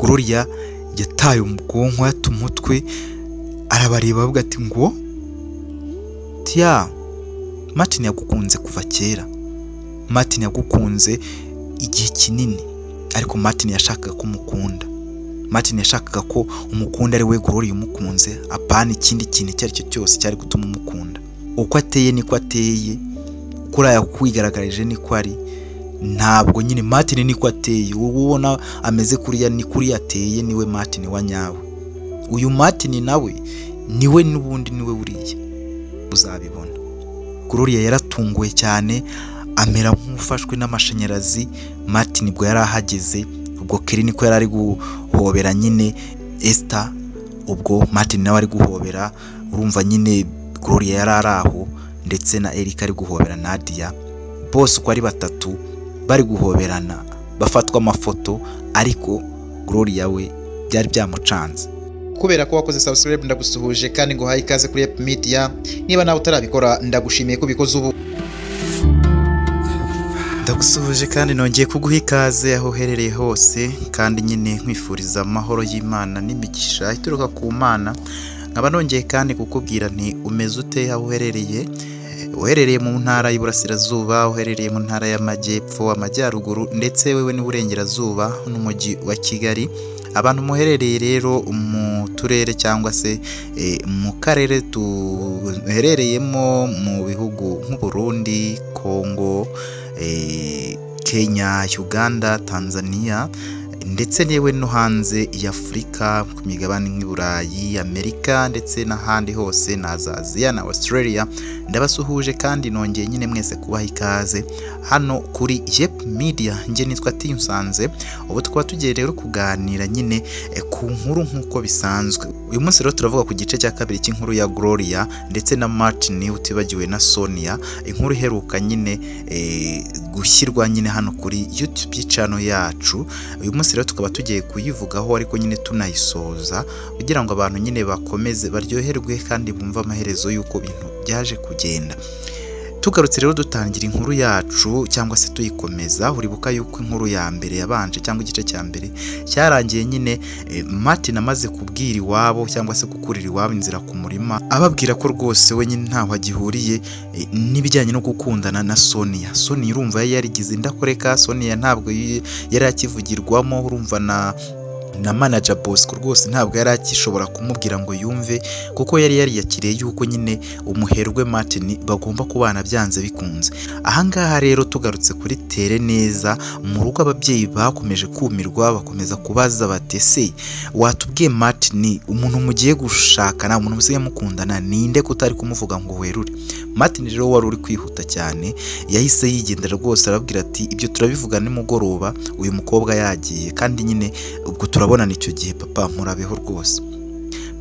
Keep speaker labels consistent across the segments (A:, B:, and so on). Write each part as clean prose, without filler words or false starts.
A: Gloria yataye umugongo yatumutwe arabareba avuga ati ngo tiya Martin yagukunze kuva kera, Martin yagukunze igihe kinini, ariko Martin yashakaga ko umukunda, Martin yashakaga ko umukunda ari we Gloria umukunze, apana ikindi kintu icyo ari cyo cyose cyari gutuma umukunda. Uko ateye niko ateye, kuri aya kwigaragarije niko ari, ntabwo nyine Martin niko ateye, ubona ameze kuriya ni kuri ateye, niwe Martin wa nyawe. Uyu Martin nawe niwe n'ubundi niwe uriya uzabibona. Gloria yaratunguwe cyane, amera nk'ufashwe n'amashanyarazi. Martin bwo yari ahageze, ubwo Kelly niko yari ari guhobera nyine Esther, ubwo Martin nawe ari guhobera, urumva nyine Gloria yari araho, ndetse na Eric ari guhobera Nadia, bose uko ari batatu bari guhoberana bafatwa amafoto, ariko Gloria we byari byamucanze.
B: Kubera ko wakoze subscribe ndagusuhuje kandi ngo haye ikaze kuri Ep Media. Niba nawe utarabikora ndagushimiye ko bikoze ubu.
A: Ndagusuhuje kandi nongeye kuguha ikaze aho uherereye hose, kandi nyine nkwifuriza amahoro y'Imana n'imigisha ituruka ku Mana. Nkaba nongeye kandi kukubwira nti umeze ute aho uherereye mu ntara y'Iburasirazuba, uherereye mu ntara y'Amajyepfo, Amajyaruguru ndetse wewe n'Uburengerazuba n'umujyi wa Kigali. Abantu muherereye rero mu turere cyangwa se mu karere tuherereyemo mu bihugu nk'u Burundi, Kongo, Kenya, Uganda, Tanzania ndetse yewe no hanze y'Afrika ku migabane nk'Iburayi, Amerika ndetse n'ahandi hose na Aziya na Australia, ndabasuhuje kandi nongeye nyine mwese kubaha ikaze hano kuri Ep Media. Nje nitwa Tiyunsanze, ubu tukaba tugiye rero kuganira nyine ku nkuru nk'uko bisanzwe. Uyu munsi rero turavuga ku gice cya kabiri cy'inkuru ya Gloria ndetse na Martin utibagiwe na Sonia, inkuru iheruka nyine gushyirwa nyine hano kuri YouTube channel yacu. Uyu munsi rero tukaba tugiye kuyivugaho, ariko nyine tunayisoza kugira ngo abantu nyine bakomeze baryoherwe kandi bumva amaherezo y'uko bintu byaje kugenda. Tugarutse rero dutangira inkuru yacu cyangwa se tuyikomeza, uribuka yuko inkuru ya mbere yabanje cyangwa igice cya mbere cyarangiye nyine Martin amaze kubwira iwabo cyangwa se gukurira iwabo inzira ku murima, ababwira ko rwose we nyine ntaho agihuriye n'ibijyanye no gukundana na Sonia. Sonia urumva yarigize indakoreka, Sonia ntabwo yari akivugirwamo, urumva na manager Bosco rwose ntabwo yari akishobora kumubwira ngo yumve, kuko yari yariyakiriye yuko nyine umuherwe Martin bagomba kubana byanze bikunze. Ahangaha rero tugarutse kuri tere neza mu rugo, ababyeyi bakomeje kumirwa, bakomeza kubaza bati se watubwiye Martin umuntu mugiye gushakana, umuntu musiye mukundana ninde kutari kumuvuga ngo werure? Martin rero wari uri kwihuta cyane yahise yigendera rwose, arabwira ati ibyo turabivuga nimugoroba, uyu mukobwa yagiye kandi nyine ubwo turabonana icyo gihe papa murabeho rwose.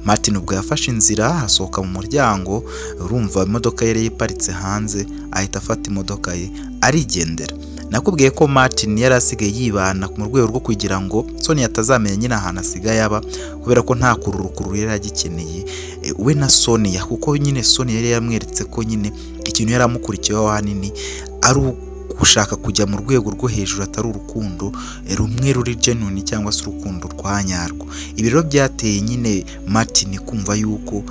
A: Martin ubwo yafashe inzira asohoka mu muryango, urumva imodoka yari yiparitse hanze, ahita afata imodoka ye arigendera. Nakubwiye ko Martin yari asigaye yibana mu rwego rwo kugira ngo Sonia atazamenya nyine ahantu asigaye aba, kubera ko nta kururukuru yari agikeneye we na Sonia, kuko nyine Sonia yari yamweretse ko nyine ikintu yari amukurikiyeho hanini ari gushaka kujya mu rwego rwo hejuru, atari urukundo rumwe ruri genuine cyangwa se urukundo rwa nyarwo. Ibi rero byateye nyine Martin kumva yuko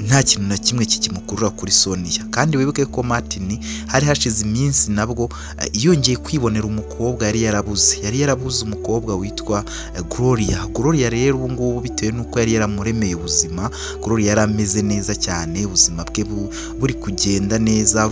A: nta kintu na kimwe kikimukurura kuri Sonia, kandi wibuke ko Martin hari hashize iminsi nabwo yongeye kwibonera umukobwa yari yarabuze umukobwa witwa Gloria rero ubu ngubu bitewe nuko yari yaramuremeye ubuzima, Gloria yari ameze neza cyane, ubuzima bwe buri kugenda neza,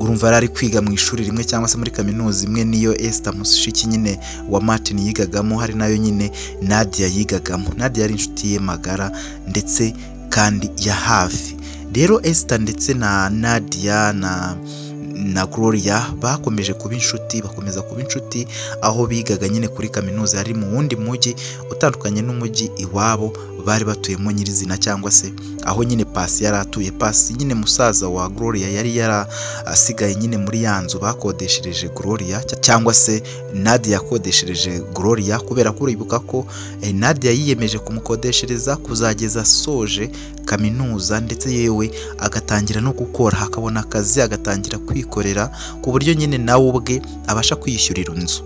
A: urumva yari kwiga mu ishuri rimwe cyangwa se muri kaminuza imwe niyo Esther mushiki nyine wa Martin yigagamo, hari nayo nyine Nadia yigagamo. Nadia yari inshuti ye magara ndetse kandi ya hafi. Rero Esther ndetse na Nadia na Gloria bakomeza kuba inshuti aho bigaga nyine kuri kaminuza yari mu wundi mujyi utandukanye n'umujyi iwabo bari batuyemo nyirizina, cyangwa se aho nyine Pasi yari atuye. Pasi nyine musaza wa Gloria yari yarasigaye nyine muri ya nzu bakodeshereje Gloria, cyangwa se Nadia yakodeshereje Gloria, kubera ko uribuka ko Nadia yiyemeje kumukodeshereza kuzageza soje kaminuza, ndetse yewe agatangira no gukora, hakabona akazi agatangira kwikorera, ku buryo nyine nawe ubwe abasha kwiyishyurira inzu.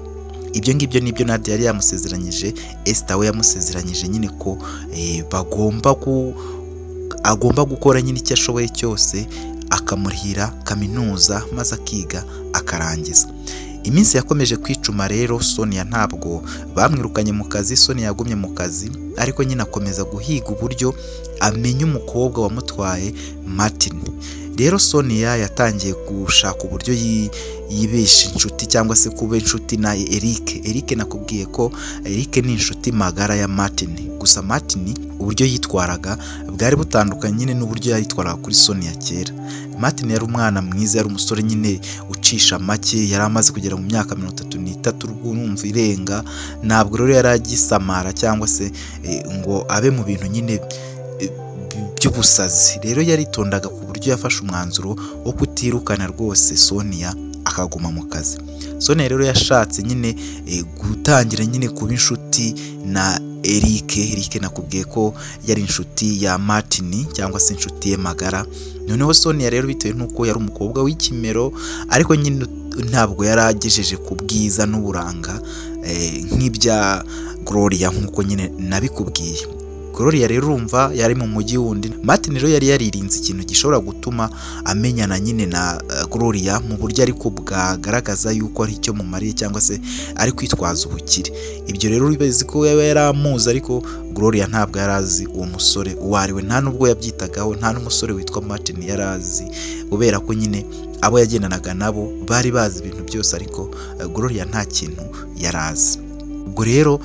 A: ibyo ngibyo nibyo Nadia yari yamusezeranyije. Esther we yamusezeranyije nyine ko agomba gukora nyine icyo ashoboye cyose akamurihira kaminuza maze akiga akarangiza. Iminsi yakomeje kwicuma rero, Sonia ntabwo bamwirukanye mu kazi, Sonia yagumye mu kazi ariko nyine akomeza guhiga uburyo amenya umukobwa wamutwaye Martin. Rero Sonia yatangiye gushaka uburyo yibesha inshuti cyangwa se kuba inshuti na Eric nakubwiye ko Eric ni inshuti magara ya Martin. Gusa Martin uburyo yitwaraga bwari butandukanye nyine n'uburyo yitwaraga kuri Sonia kera. Martin yari umwana mwiza, yari umusore nyine ucisha make, yari amaze kugera mu myaka 33 urumva irenga. Ntabwo rero yari agisamara cyangwa se ngo abe mu bintu nyine by'ubusazi. Rero yaritondaga ku buryo yafashe umwanzuro wo kutirukana rwose Sonia akaguma mu kazi. Sonia rero yashatse nyine gutangira nyine kuba inshuti na Eric nakubwiye ko yari inshuti ya Martin cyangwa se inshuti ye magara. Noneho Sonia rero bitewe n'uko yari umukobwa w'ikimero ariko nyine ntabwo yari agejeje ku bwiza n'uburanga nk'ibya Gloria nk'uko nyine nabikubwiye. Gloria rero urumva yari mu mujyi wundi. Martin rero yari yaririnze ikintu gishobora gutuma amenyana nyine na Gloria mu buryo ariko bwagaragaza yuko ari icyo mumariye cyangwa se ari kwitwaza ubukire. Ibyo rero bibazi ko yari amuzi ariko Gloria ntabwo yari azi uwo musore uwo ari we, nta nubwo yabyitagaho, nta n'umusore witwa Martin yari azi, kubera ko nyine abo yagendanaga nabo bari bazi ibintu byose ariko Gloria nta kintu yari azi. Ubwo rero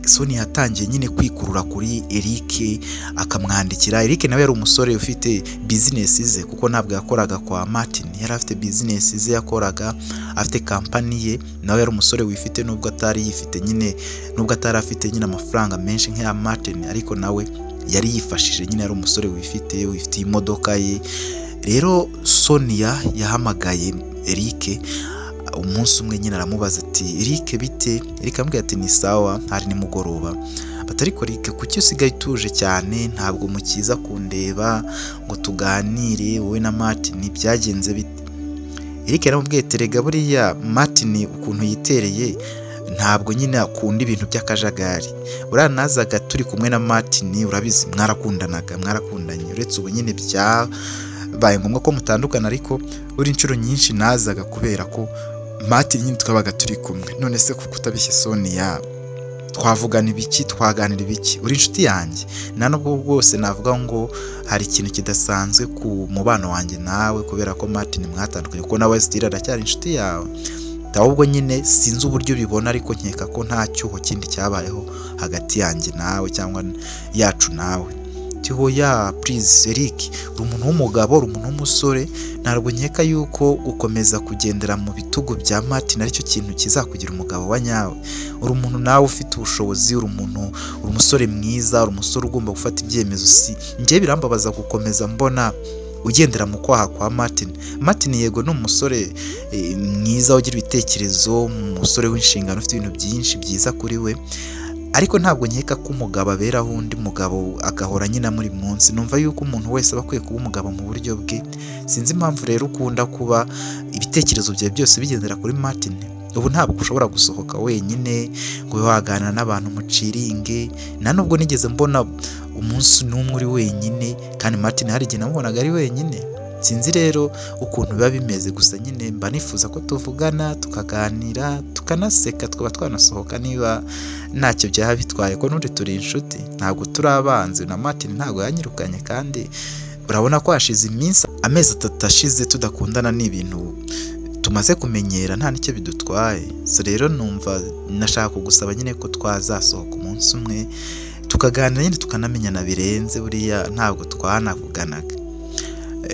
A: Sonia yatangiye nyine kwikurura kuri Eric akamwandikira. Eric nawe yari umusore ufite business ze kuko ntabwo yakoraga kwa Martin, yari afite business ze yakoraga, afite company ye. Nawe yari umusore wifite nubwo atari afite nyine amafaranga menshi nk'aya Martin, ariko nawe yari yifashije nyine, yari umusore wifite imodoka ye. Rero Sonia yahamagaye Eric umunsi umwe nyine aramubaza ati Eric bite? Eric amubwira ati ni sawa, hari nimugoroba. Ariko Eric kuki usigaye utuje cyane, ntabwo mukiza kundeba ngo tuganire wowe na Martin, byagenze bite? Eric yaramubwiye ati rega buriya Martin ukuntu yitereye ntabwo nyine akunda ibintu by'akajagari. Buriya nazaga turi kumwe na Martin, urabizi mwarakundanye, uretse ubu nyine byabaye ngombwa ko mutandukana, ariko buri inshuro nyinshi nazaga kubera ko Martin nyine twabaga turi kumwe. None se kuko utabishye Sonia, twavugana ibiki, twaganira ibiki? Uri inshuti yanjye, nta nubwo bwose navuga ngo hari ikintu kidasanzwe ku mubano wanjye nawe kubera ko Martin mwatandukanye, kuko nawe still aracyari inshuti yawe. Ahubwo nyine sinzi uburyo bibona, ariko nkeka ko nta cyuho kindi cyabayeho hagati yanjye nawe cyangwa yacu nawe. Hoya please Eric, uri umuntu w'umugabo, uri umuntu w'umusore, ntabwo nkeka yuko gukomeza kugendera mu bitugu bya Martin aricyo kintu kizakugira umugabo wa nyawe. Uri umuntu nawe ufite ubushobozi, uri umusore mwiza, uri umusore ugomba gufata ibyemezo. Njye birambabaza gukomeza mbona ugendera mu kwaha kwa Martin. Martin yego ni umusore mwiza ugira ibitekerezo, umusore w'inshingano ufite ibintu byinshi byiza kuri we, ariko ntabwo nkeka ko umugabo aberaho undi mugabo agahora nyina muri munsi. Numva yuko umuntu wese aba akwiye kuba umugabo mu buryo bwe. Sinzi impamvu rero ukunda kuba ibitekerezo byawe byose bigendera kuri Martin. Ubu ntabwo ushobora gusohoka wenyine ngo waganira n'abantu muciringe, nta nubwo nigeze mbona umunsi n'umwe uri wenyine, kandi Martin hari igihe namubonaga ari wenyine. Sinzi rero ukuntu biba bimeze, gusa nyine mba nifuza ko tuvugana tukaganira tukanaseka, twaba twanasohoka niba ntacyo byaba bitwaye, ko n'undi turi inshuti, ntabwo turi abanzi. Na Martin ntabwo yanyirukanye, kandi urabona ko hashize amezi 3 ashize tudakundana, n'ibintu tumaze kumenyera, nta nicyo bidutwaye. So rero numva nashaka kugusaba nyine ko twazasohoka umunsi umwe tukaganira nyine tukanamenyana birenze, buriya ntabwo twanavuganaga.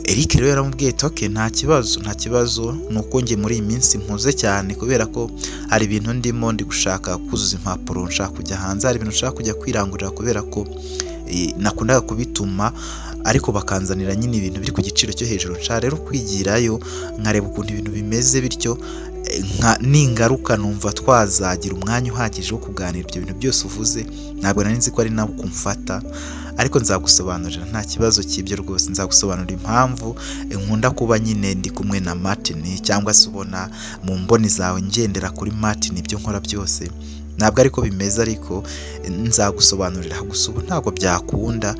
A: Eric rero yaramubwiye ati okay, nta kibazo, nuko ngiye muri iyi minsi mpuze cyane kubera ko hari ibintu ndi gushaka kuzuza impapuro, nshaka kujya hanze, hari ibintu nshaka kujya kwirangurira kubera ko nakundaga kubituma ariko bakanzanira nyine ibintu biri ku giciro cyo hejuru. Nshaka rero kwigirayo nkareba ukuntu ibintu bimeze, bityo ningaruka numva twazagira umwanya uhagije wo kuganira ibyo bintu byose uvuze. Ntabwo nari nzi ko ari nawe kumfata, ariko nzagusobanurira, nta kibazo cy'ibyo rwose. Nzagusobanurira impamvu nkunda kuba nyine ndi kumwe na Martin, cyangwa se ubona mu mboni zawe ngendera kuri Martin ibyo nkora byose. Ntabwo ariko bimeze, ariko nzagusobanurira. Gusa ubu ntabwo byakunda,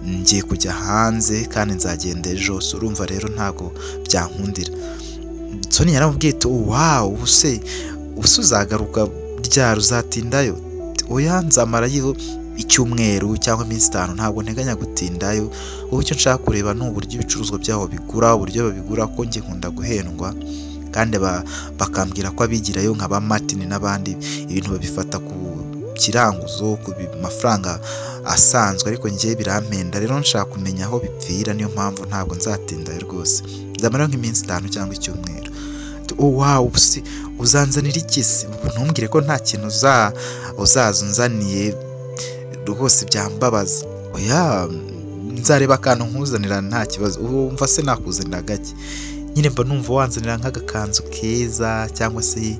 A: ngiye kujya hanze kandi nzagenda ejo, urumva rero ntabwo byankundira. Sonia yaramubwiye ati wow, ubuse uzagaruka ryari, uzatindayo? Oya, nzamarayo icyumweru cyangwa iminsi 5, ntabwo nteganya gutindayo. Ubu icyo nshaka kureba ni uburyo ibicuruzwa byabo bigura, uburyo babigura, ko njye nkunda guhendwa kandi bakambwira ko abigirayo nka ba Martin n'abandi ibintu babifata ku kiranguzo, ku mafaranga asanzwe, ariko njye birampenda. Rero nshaka kumenya aho bipfira, niyo mpamvu ntabwo nzatindayo rwose. Nzamara nk'iminsi 5 cyangwa icyumweru. Wow, uzanzanira iki se? Ntumbwire ko nta kintu uzazunzaniye rwose, byambabaza. Oya, nzareba akantu nkuzanira nta kibazo. Umva se nakuzanira gake? Nyine mba numva wanzanira nk'agakanzu keza, cyangwa se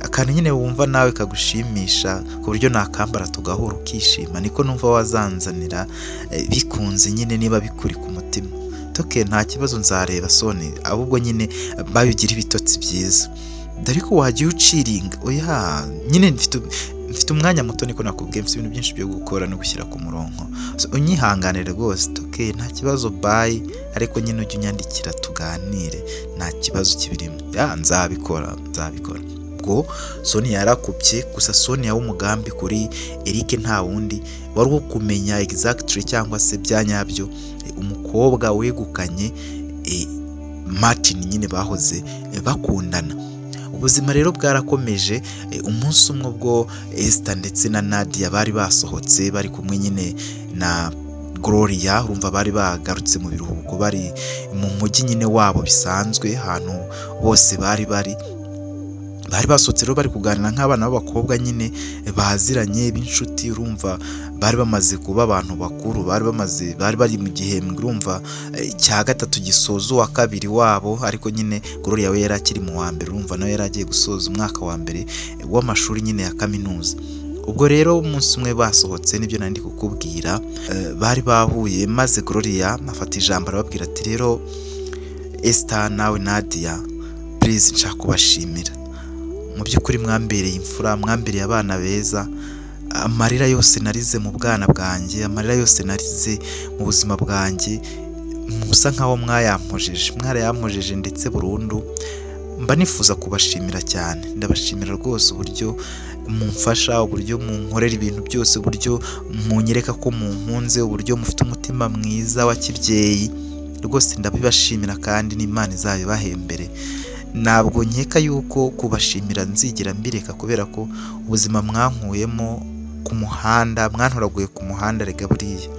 A: akantu nyine wumva nawe kagushimisha ku buryo nakambara tugahura ukishima. Niko numva wazanzanira bikunze, nyine niba bikuri ku mutima. Toke, nta kibazo, nzareba Soni, ahubwo nyine babigira ibitotsi byiza. Ariko wagiye uciringa. Oya, nyine mfite umwanya muto, niko nakubwiye, mfite ibintu byinshi byo gukora no gushyira ku murongo. Unyihanganire rwose. Toke, nta kibazo, bye. Ariko nyine ujye unyandikira tuganire, nta kibazo kibirimo. Nzabikora. Ubwo Sonia yarakubye. Gusa Sonia w'umugambi kuri Eric nta wundi wari wo kumenya exactly cyangwa se byanyabyo umukobwa wegukanye Martin nyine bahoze bakundana. Ubuzima rero bwarakomeje. Umunsi umwe ubwo Esther ndetse na Nadia bari basohotse bari kumwe nyine na Gloria, urumva bari bagarutse mu biruhuko, bari mu mujyi nyine wabo bisanzwe, ahantu bose bari basohotse rero bari kuganira nk'abana b'abakobwa nyine baziranye b'inshuti. Urumva bari bamaze kuba abantu bakuru, bari bari mu gihembwe, urumva cya 3 gisozo wa 2 wabo, ariko nyine Gloria we yari akiri mu wa mbere, urumva nawe yari agiye gusoza umwaka wa mbere w'amashuri nyine ya kaminuza. Ubwo rero umunsi umwe basohotse, nibyo nandi kukubwira, bari bahuye, maze Gloria afata ijambo arababwira ati rero Esther nawe Nadia, please nshaka kubashimira. Mu by'ukuri mwambereye imfura, mwambereye abana beza. Amarira yose narize mu bwana bwanjye, amarira yose narize mu buzima bwanjye, musa nkaho mwarayampojeje ndetse burundu. Mba nifuza kubashimira cyane. Ndabashimira rwose uburyo mumfasha, uburyo munkorera ibintu byose, uburyo munyereka ko munkunze, uburyo mufite umutima mwiza wa kibyeyi. Rwose ndabibashimira kandi n'Imana izabibahembere. Ntabwo nkeka yuko kubashimira nzigira mbireka, kubera ko ubuzima mwankuyemo ku muhanda, mwantoraguye ku muhanda. Rega buriya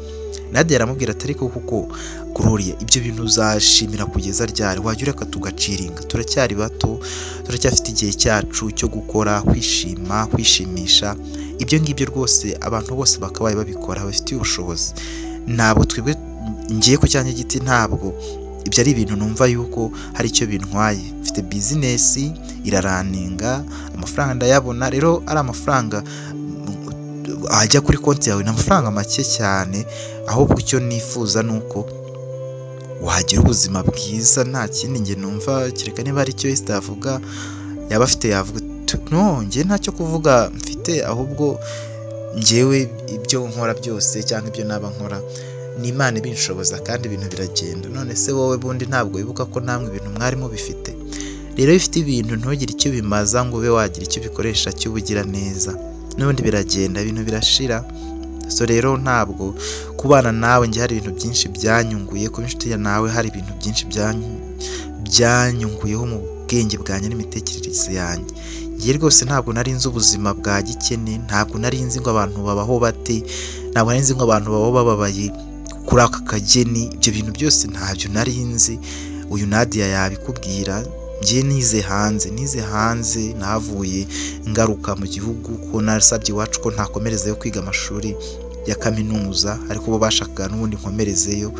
A: Nadia aramubwira ati ariko kuko Gloria, ibyo bintu uzashimira kugeza ryari? Wajya ureka tugaciringa? Turacyari bato, turacyafite igihe cyacu cyo gukora, kwishimisha. Ibyo ngibyo rwose abantu bose bakabaye babikora, bafitiye ubushobozi. Ntabwo twebwe, ngiye ku cyanjye giti, ntabwo ibyo ari ibintu numva yuko hari icyo bintwaye. Mfite business iraraninga, amafaranga ndayabona. Rero ari amafaranga ajya kuri konti yawe, ni amafaranga make cyane. Ahubwo icyo nifuza ni uko wagira ubuzima bwiza, nta kindi njye numva. Kereka niba ari cyo Esther avuga yaba afite, yavuga no, njye ntacyo kuvuga mfite, ahubwo njyewe ibyo nkora byose cyangwa ibyo naba nkora ni Imana ibinshoboza kandi ibintu biragenda. None se wowe bundi ntabwo wibuka ko namwe ibintu mwarimo bifite? Rero bifite ibintu ntugire icyo bimaza ngo ube wagira icyo bikoresha cy'ubugira neza, n'ubundi biragenda, ibintu birashira. So rero ntabwo kubana nawe njye hari ibintu byinshi byanyunguye, kuba inshuti ya nawe hari ibintu byinshi byanyunguyeho mu bwenge bwanjye n'imitekerereze yanjye. Njye rwose ntabwo nari nzi ubuzima bwa gikene, ntabwo nari nzi ngo abantu babaho bate, ntabwo nari nzi ngo abantu babaho bababaye kuri aka kageni. Ibyo bintu byose ntabyo nari nzi. Uyu Nadia yabikubwira. Njye nize hanze, navuye ngaruka mu gihugu ko nasabye iwacu ko ntakomereza yo kwiga amashuri ya kaminuza ariko bo bashakaga n'ubundi nkomerezeyo.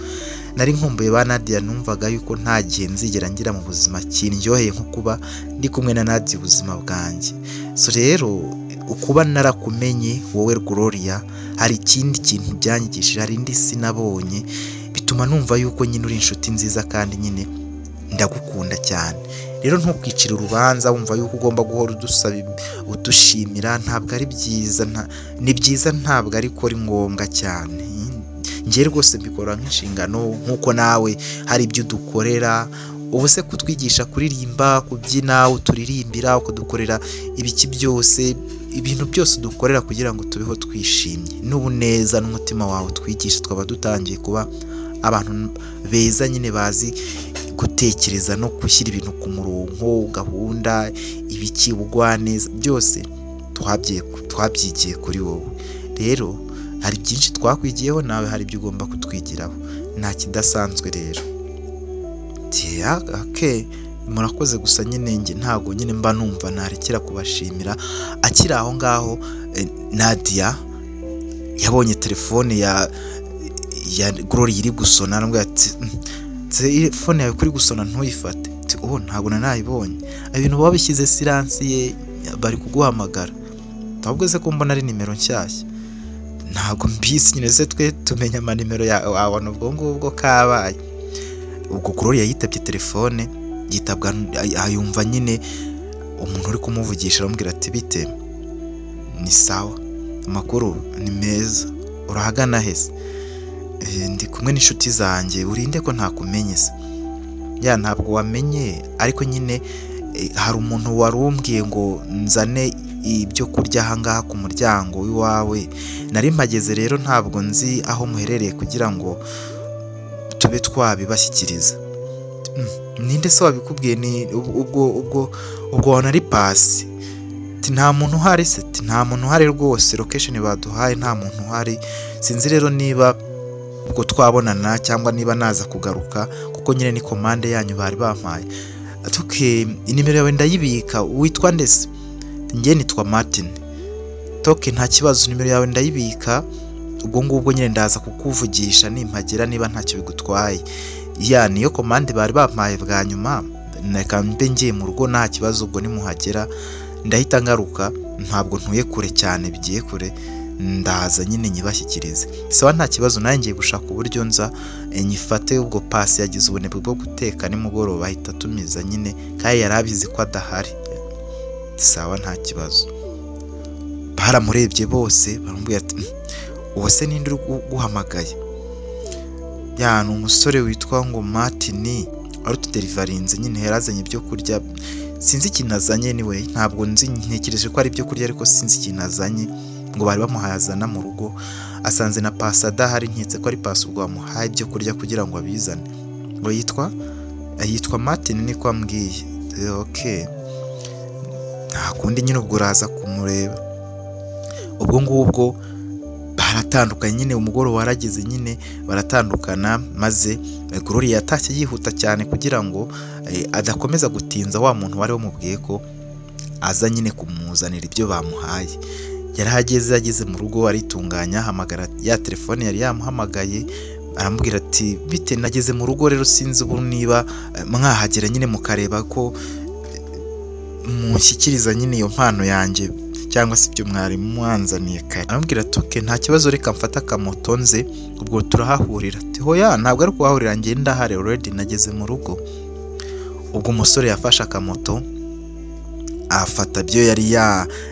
A: Nari nkumbuye ba Nadia, numvaga yuko nta gihe nzigera ngira mu buzima kindyoheye nko kuba ndi kumwe na Nadia ubuzima bwanjye. So rero ukuba narakumenye wowe Gloria, hari ikindi kintu byanyigishije, hari indi sinabonye, bituma numva yuko nyine uri inshuti nziza kandi nyine ndagukunda cyane. Rero ntukicire urubanza wumva yuko ugomba guhora udusaba udushimira, ntabwo ari byiza. Ni byiza ntabwo ariko ari ngombwa cyane. Njye rwose mbikora nk'inshingano nk'uko nawe hari ibyo udukorera. Ubu se kutwigisha kuririmba, kubyina, uturirimbira, kudukorera ibiki byose, ibintu byose dukorera kugira ngo tubeho twishimye n'ubu neza n'umutima wawe twigisha, twaba dutangiye kuba abantu beza nyine bazi gutekereza no gushyira ibintu ku murongo, gahunda, ibiki, ubugwaneza byose twabyigiye kuri wowe. Rero hari byinshi twakwigiyeho, nawe hari ibyo ugomba kutwigiraho, nta kidasanzwe rero. Murakoze. Gusa nyine njye ntabwo nyine mba numva narekera kubashimira. Akiri aho ngaho Nadia yabonye telefone ya Gloria iri gusona, arambwira ati telefone yawe kuri gusona ntuyifate. Ntabwo nanayibonye, ibintu baba bishyize siransiye bari kuguhamagara. Ntabwo se ko mbona ari nimero nshyashya, ntabwo mbizi nyine. Se twe tumenya amanimero yawe ubwo ngubwo kabaye. Ubwo Gloria yitabye telefone, yitabwa ayumva nyine umuntu uri kumuvugisha, aramubwira ati bite? Ni sawa, amakuru ni meza, urahagana hese? Ndi kumwe n'inshuti zanjye, urinde ko ntakumenye se? Ntabwo wamenye, ariko nyine hari umuntu wari umbwiye ngo nzane ibyo kurya ahangaha ku muryango w'iwawe. Nari mpageze rero, ntabwo nzi aho muherereye kugira ngo tube twabibashyikiriza. Ninde se wabikubwiye? Ni ubwo wana ari Pasi. Nta muntu uhari se? Nta muntu uhari rwose, location baduhaye nta muntu uhari. Sinzi rero niba ubwo twabonana cyangwa niba naza kugaruka, kuko nyine ni komande yanyu bari bampaye. Inimero yawe ndayibika. Witwa ndese? Njye nitwa Martin. Nta kibazo, nimero yawe ndayibika. Ubwo ngubwo nyine ndaza kukuvugisha nimpagera, niba ntacyo bigutwaye. Niyo komande bari bampaye bwa nyuma, reka mbe ngiye mu rugo nta kibazo. Ubwo nimuhagera ndahita ngaruka, ntabwo ntuye kure cyane, bigiye kure, ndaza nyine nyibashyikirize. Sawa, nta kibazo. Nawe ngiye gushaka uburyo nza nyifate. Ubwo Pasi yagize ubunebwe bwo guteka nimugoroba, ahita atumiza nyine, kandi yari abizi ko adahari. Sawa, nta kibazo. Baramurebye bose, baramubwira ati uwo se ninde uri guhamagaye? Ni umusore witwa ngo Martin, wari utuderivarinze nyine, yarazanye ibyo kurya. Sinzi ikintu azanye, niwe ntabwo nzi, ntekereje ko ari ibyo kurya ariko sinzi ikintu azanye. Ngo bari bamuhaye azana mu rugo, asanze na Pasi adahari, nketse ko ari Pasi ubwo bamuhaye ibyo kurya kugira ngo abizane. Ngo yitwa Martin niko ambwiye. Nta kundi nyine, ubwo uraza kumureba. Ubwo ngubwo baratandukanye nyine, umugoroba warageze nyine baratandukana, maze Gloria yatashye yihuta cyane kugira ngo adakomeza gutinza wa muntu wari wamubwiye ko aza nyine kumuzanira ibyo bamuhaye. Yarahageze, ageze mu rugo aritunganya, ahamagara ya telefone yari yamuhamagaye, aramubwira ati bite? Nageze mu rugo rero, sinzi ubu niba mwahagera nyine mukareba ko mushyikiriza nyine iyo mpano yanjye cyangwa se ibyo mwari mwanzaniye kare. Aramubwira ati nta kibazo, reka mfata akamoto nze, ubwo turahahurira. Hoya, ntabwo ari kuhahurira, njye ndahari already, nageze mu rugo. Ubwo umusore yafashe akamoto, afata ibyo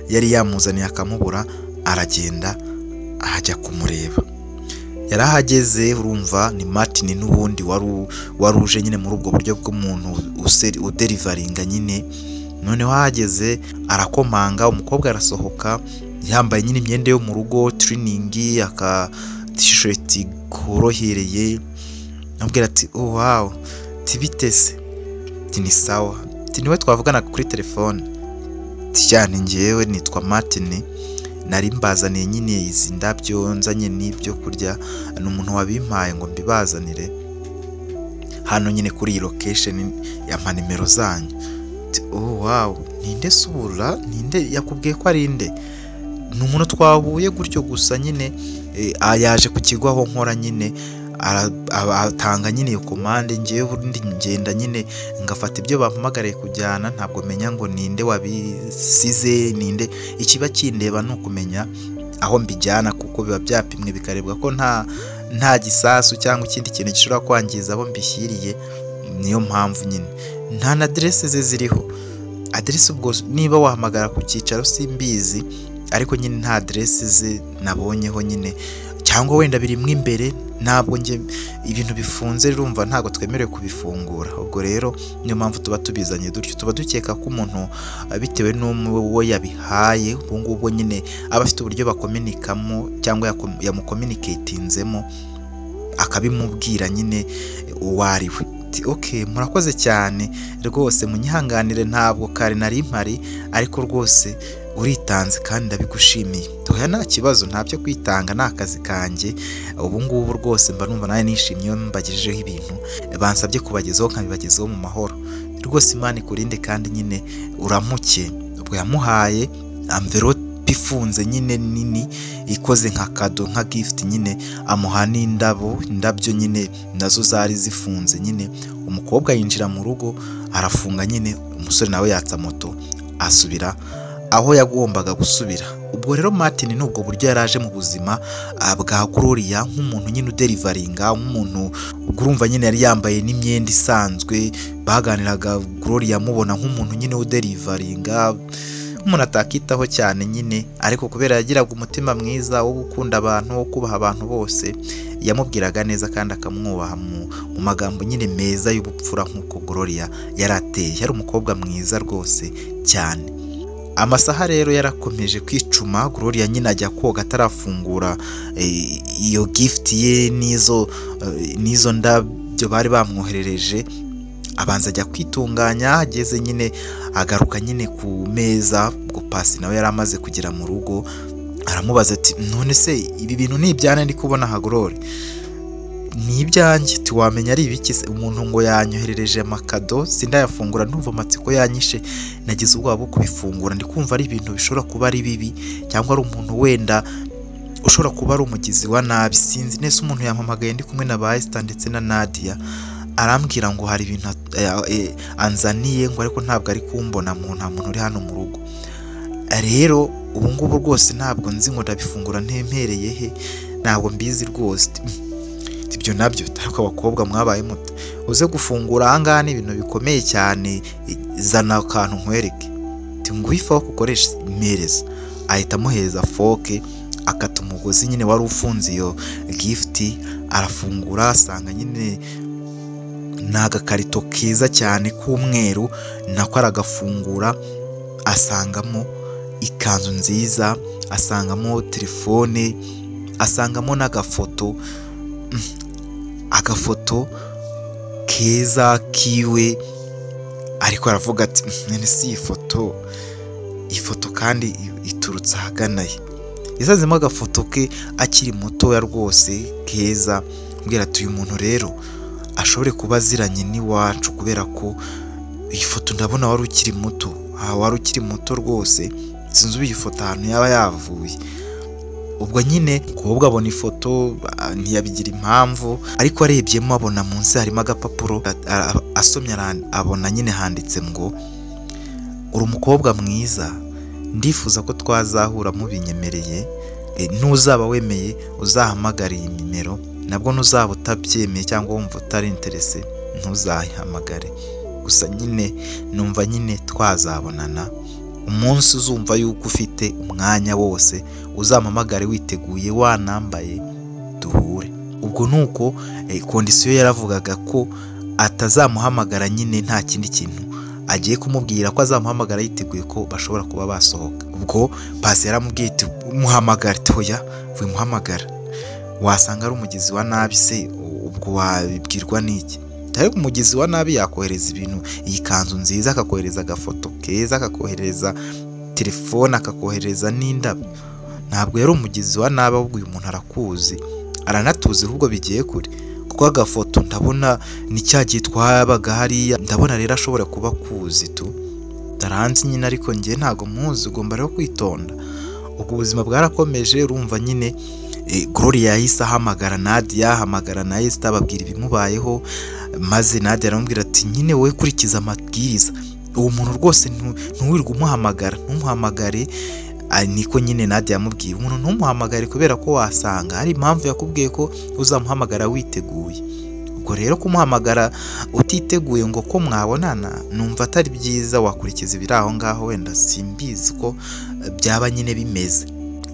A: yari yamuzaniye akamubura, aragenda ajya kumureba. Yarahageze, urumva ni Martin n'ubundi wari uje nyine muri ubwo buryo bw'umuntu uderivaringa nyine. Noneho ahageze arakomanga, umukobwa arasohoka yambaye nyine imyenda yo mu rugo, tiriningi, aka t-shirt korohereye. Amubwira ati wow, bite se? Ni sawa. Niwe twavugana kuri telefone. Cyane njyewe nitwa Martin, nari mbazaniye nyine izi ndabyo, nzanye n'ibyo kurya, n'umuntu wabimpaye ngo mbibazanire hano nyine kuri iyi location ya nimero zanyu. Wow, ninde subura? Ninde yakubwiye ko ari inde? Ni umuntu twahuye gutyo gusa nyine, yaje ku kigo aho nkora nyine atanga nyine iyo komande, ngewe ubundi ngenda nyine ngafata ibyo bampamagariye kujyana, ntabwo menya ngo ninde wabisize ninde. Ikiba kindeba ni ukumenya aho mbijyana kuko biba byapimwe bikarebwa ko nta gisasu cyangwa ikindi kintu gishobora kwangiza abo mbishyiriye. Niyo mpamvu nyine nta na aderese ze ziriho. Aderese ubwo niba wahamagara ku cyicaro simbizi, ariko nyine nta aderese ze nabonyeho nyine, cyangwa wenda birimo imbere. Ntabwo nge ibintu bifunze urumva ntabwo twemerewe kubifungura. Ubwo rero niyo mpamvu tuba tubizanye dutyo, tuba dukeka ko umuntu bitewe n'uwo yabihaye ubu ngubwo nyine aba afite uburyo bakominikamo cyangwa yamukominiketinzemo akabimubwira nyine uwo ari we. Okay, murakoze cyane rwose, munyihanganire ntabwo kare nari mpari, ariko rwose uritanze kandi ndabigushimiye. Toya nta kibazo, ntabyo kwitanga, ni akazi kanjye. Ubu ngubu rwose mba numva nawe nishimye iyo mbagejejeho ibintu bansabye kubagezaho nkabibagezaho mu mahoro. Rwose Imana ikurinde kandi nyine uramuke. Ubwo yamuhaye envelope ifunze nyine nini ikoze nka kado nka gift nyine, amuha n'indabyo nyine nazo zari zifunze nyine. Umukobwa yinjira mu rugo arafunga nyine, umusore nawe yatsa moto asubira aho yagombaga gusubira. Ubwo rero Martin nubwo buryo yaraje mu buzima bwa Gloria nk'umuntu nyine uderivaringa, nk'umuntu urumva nyine yari yambaye n'imyenda isanzwe, baganiraga Gloria amubona nk'umuntu nyine uderivaringa, umuntu atakitaho cyane nyine, ariko kubera yagiraga umutima mwiza wo gukunda abantu, wo kubaha abantu bose, yamubwiraga neza kandi akamwubaha mu magambo nyine meza y'ubupfura nk'uko Gloria yarateye. Yari umukobwa mwiza rwose cyane. Amasaha rero yarakomeje kwicuma, Gloria nyine ajya koga atarafungura iyo gift ye n'izo ndabyo bari bamwoherereje. Abanza ajya kwitunganya, ageze nyine agaruka nyine ku meza. Ubwo Pasi nawe yari amaze kugera mu rugo, aramubaza ati none se ibi bintu ni ibyane ndi kubona ha Gloria? Ni ibyanjye. Tiwamenya ari ibiki se? Umuntu ngo yanyoherereje amakado sindayafungura, ndumva amatsiko yanyishe, nagize ubwoba bwo kubifungura. Ndi kumva ari ibintu bishobora kuba ari bibi, cyangwa ari umuntu wenda ushobora kuba ari umugizi wa nabi, sinzi nese. Umuntu yampamagaye ndi kumwe na ba Esther ndetse na Nadia, arambwira ngo hari ibintu anzaniye ngo ariko ntabwo ari kumbona, nta muntu uri hano mu rugo. Rero ubu ngubu rwose ntabwo nzi ngo ndabifungura ntempereye he, ntabwo mbizi rwose. Ibyo nabyo ariko abakobwa mwabaye muto, uze gufungura ahangaha ni ibintu bikomeye cyane, zana akantu nkwereke. Nguhe ifoke ukoresha, impereza. Ahita amuhereza foke, akata umugozi nyine wari ufunze iyo gift, arafungura asanga nyine ni agakarito keza cyane k'umweru, nako aragafungura asangamo ikanzu nziza, asangamo telefone, asangamo n'agafoto keza kiwe. Ariko aravuga ati nene si ifoto kandi iturutse ahagana ye. Yasazemo agafoto ke akiri mutoya rwose keza, mbwira ati uyu muntu rero ashobore kuba aziranye n'iwacu, kubera ko iyi foto ndabona wari ukiri muto rwose, sinzi ubu iyi foto ahantu yaba yavuye. Ubwo nyine umukobwa abona ifoto ntiyabigira impamvu, ariko arebyemo abona munsi harimo agapapuro. Asomye abona nyine handitse ngo uri umukobwa mwiza, ndifuza ko twazahura mubinyemereye, n'uzaba wemeye uzahamagara iyi nimero, nabwo n'uzaba utabyemeye cyangwa wumva utari interese ntuzayihamagare. Gusa nyine numva nyine twazabonana umunsi uzumva yuko ufite umwanya wose, uzampamagare witeguye wanambaye duhure. Ubwo nuko kondisiyo yaravugaga ko atazamuhamagara nyine nta kindi kintu agiye kumubwira, ko azamuhamagara yiteguye ko bashobora kuba basohoka. Ubwo Pasi yaramubwiye ati muhamagare. Toya muhamagara, wasanga ari umugizi wa nabi se, ubwo wabibwirwa n'iki? Ariko umugizi wa nabi yakohereza ibintu, iyi kanzu nziza, akakohereza agafoto keza, akakohereza telefone, akakohereza n'indabyo. Ntabwo yari umugizi wa nabi, ahubwo uyu muntu arakuzi, aranatuzi, ahubwo bigiye kure, kuko agafoto ndabona ni cya gihe twabaga hariya. Ndabona rero ashobora kuba akuzi tu, taranzi nyine, ariko njye ntago muzi. Ugomba rero kwitonda. Ubwo ubuzima bwarakomeje, urumva nyine Gloria yahise ahamagara Nadia, ahamagara na Esther ababwira ibimubayeho, maze Nadia aramubwira ati nyine wowe kurikiza amabwiriza, uwo muntu rwose ntuwirirwe umuhamagara, ntumuhamagare. Niko nyine Nadia yamubwiye, umuntu ntumuhamagare kubera ko wasanga hari impamvu yakubwiye ko uzamuhamagara witeguye. Ubwo rero kumuhamagara utiteguye ngo ko mwabonana, numva atari byiza, wakurikiza ibiri aho ngaho, wenda simbizi ko byaba nyine bimeze.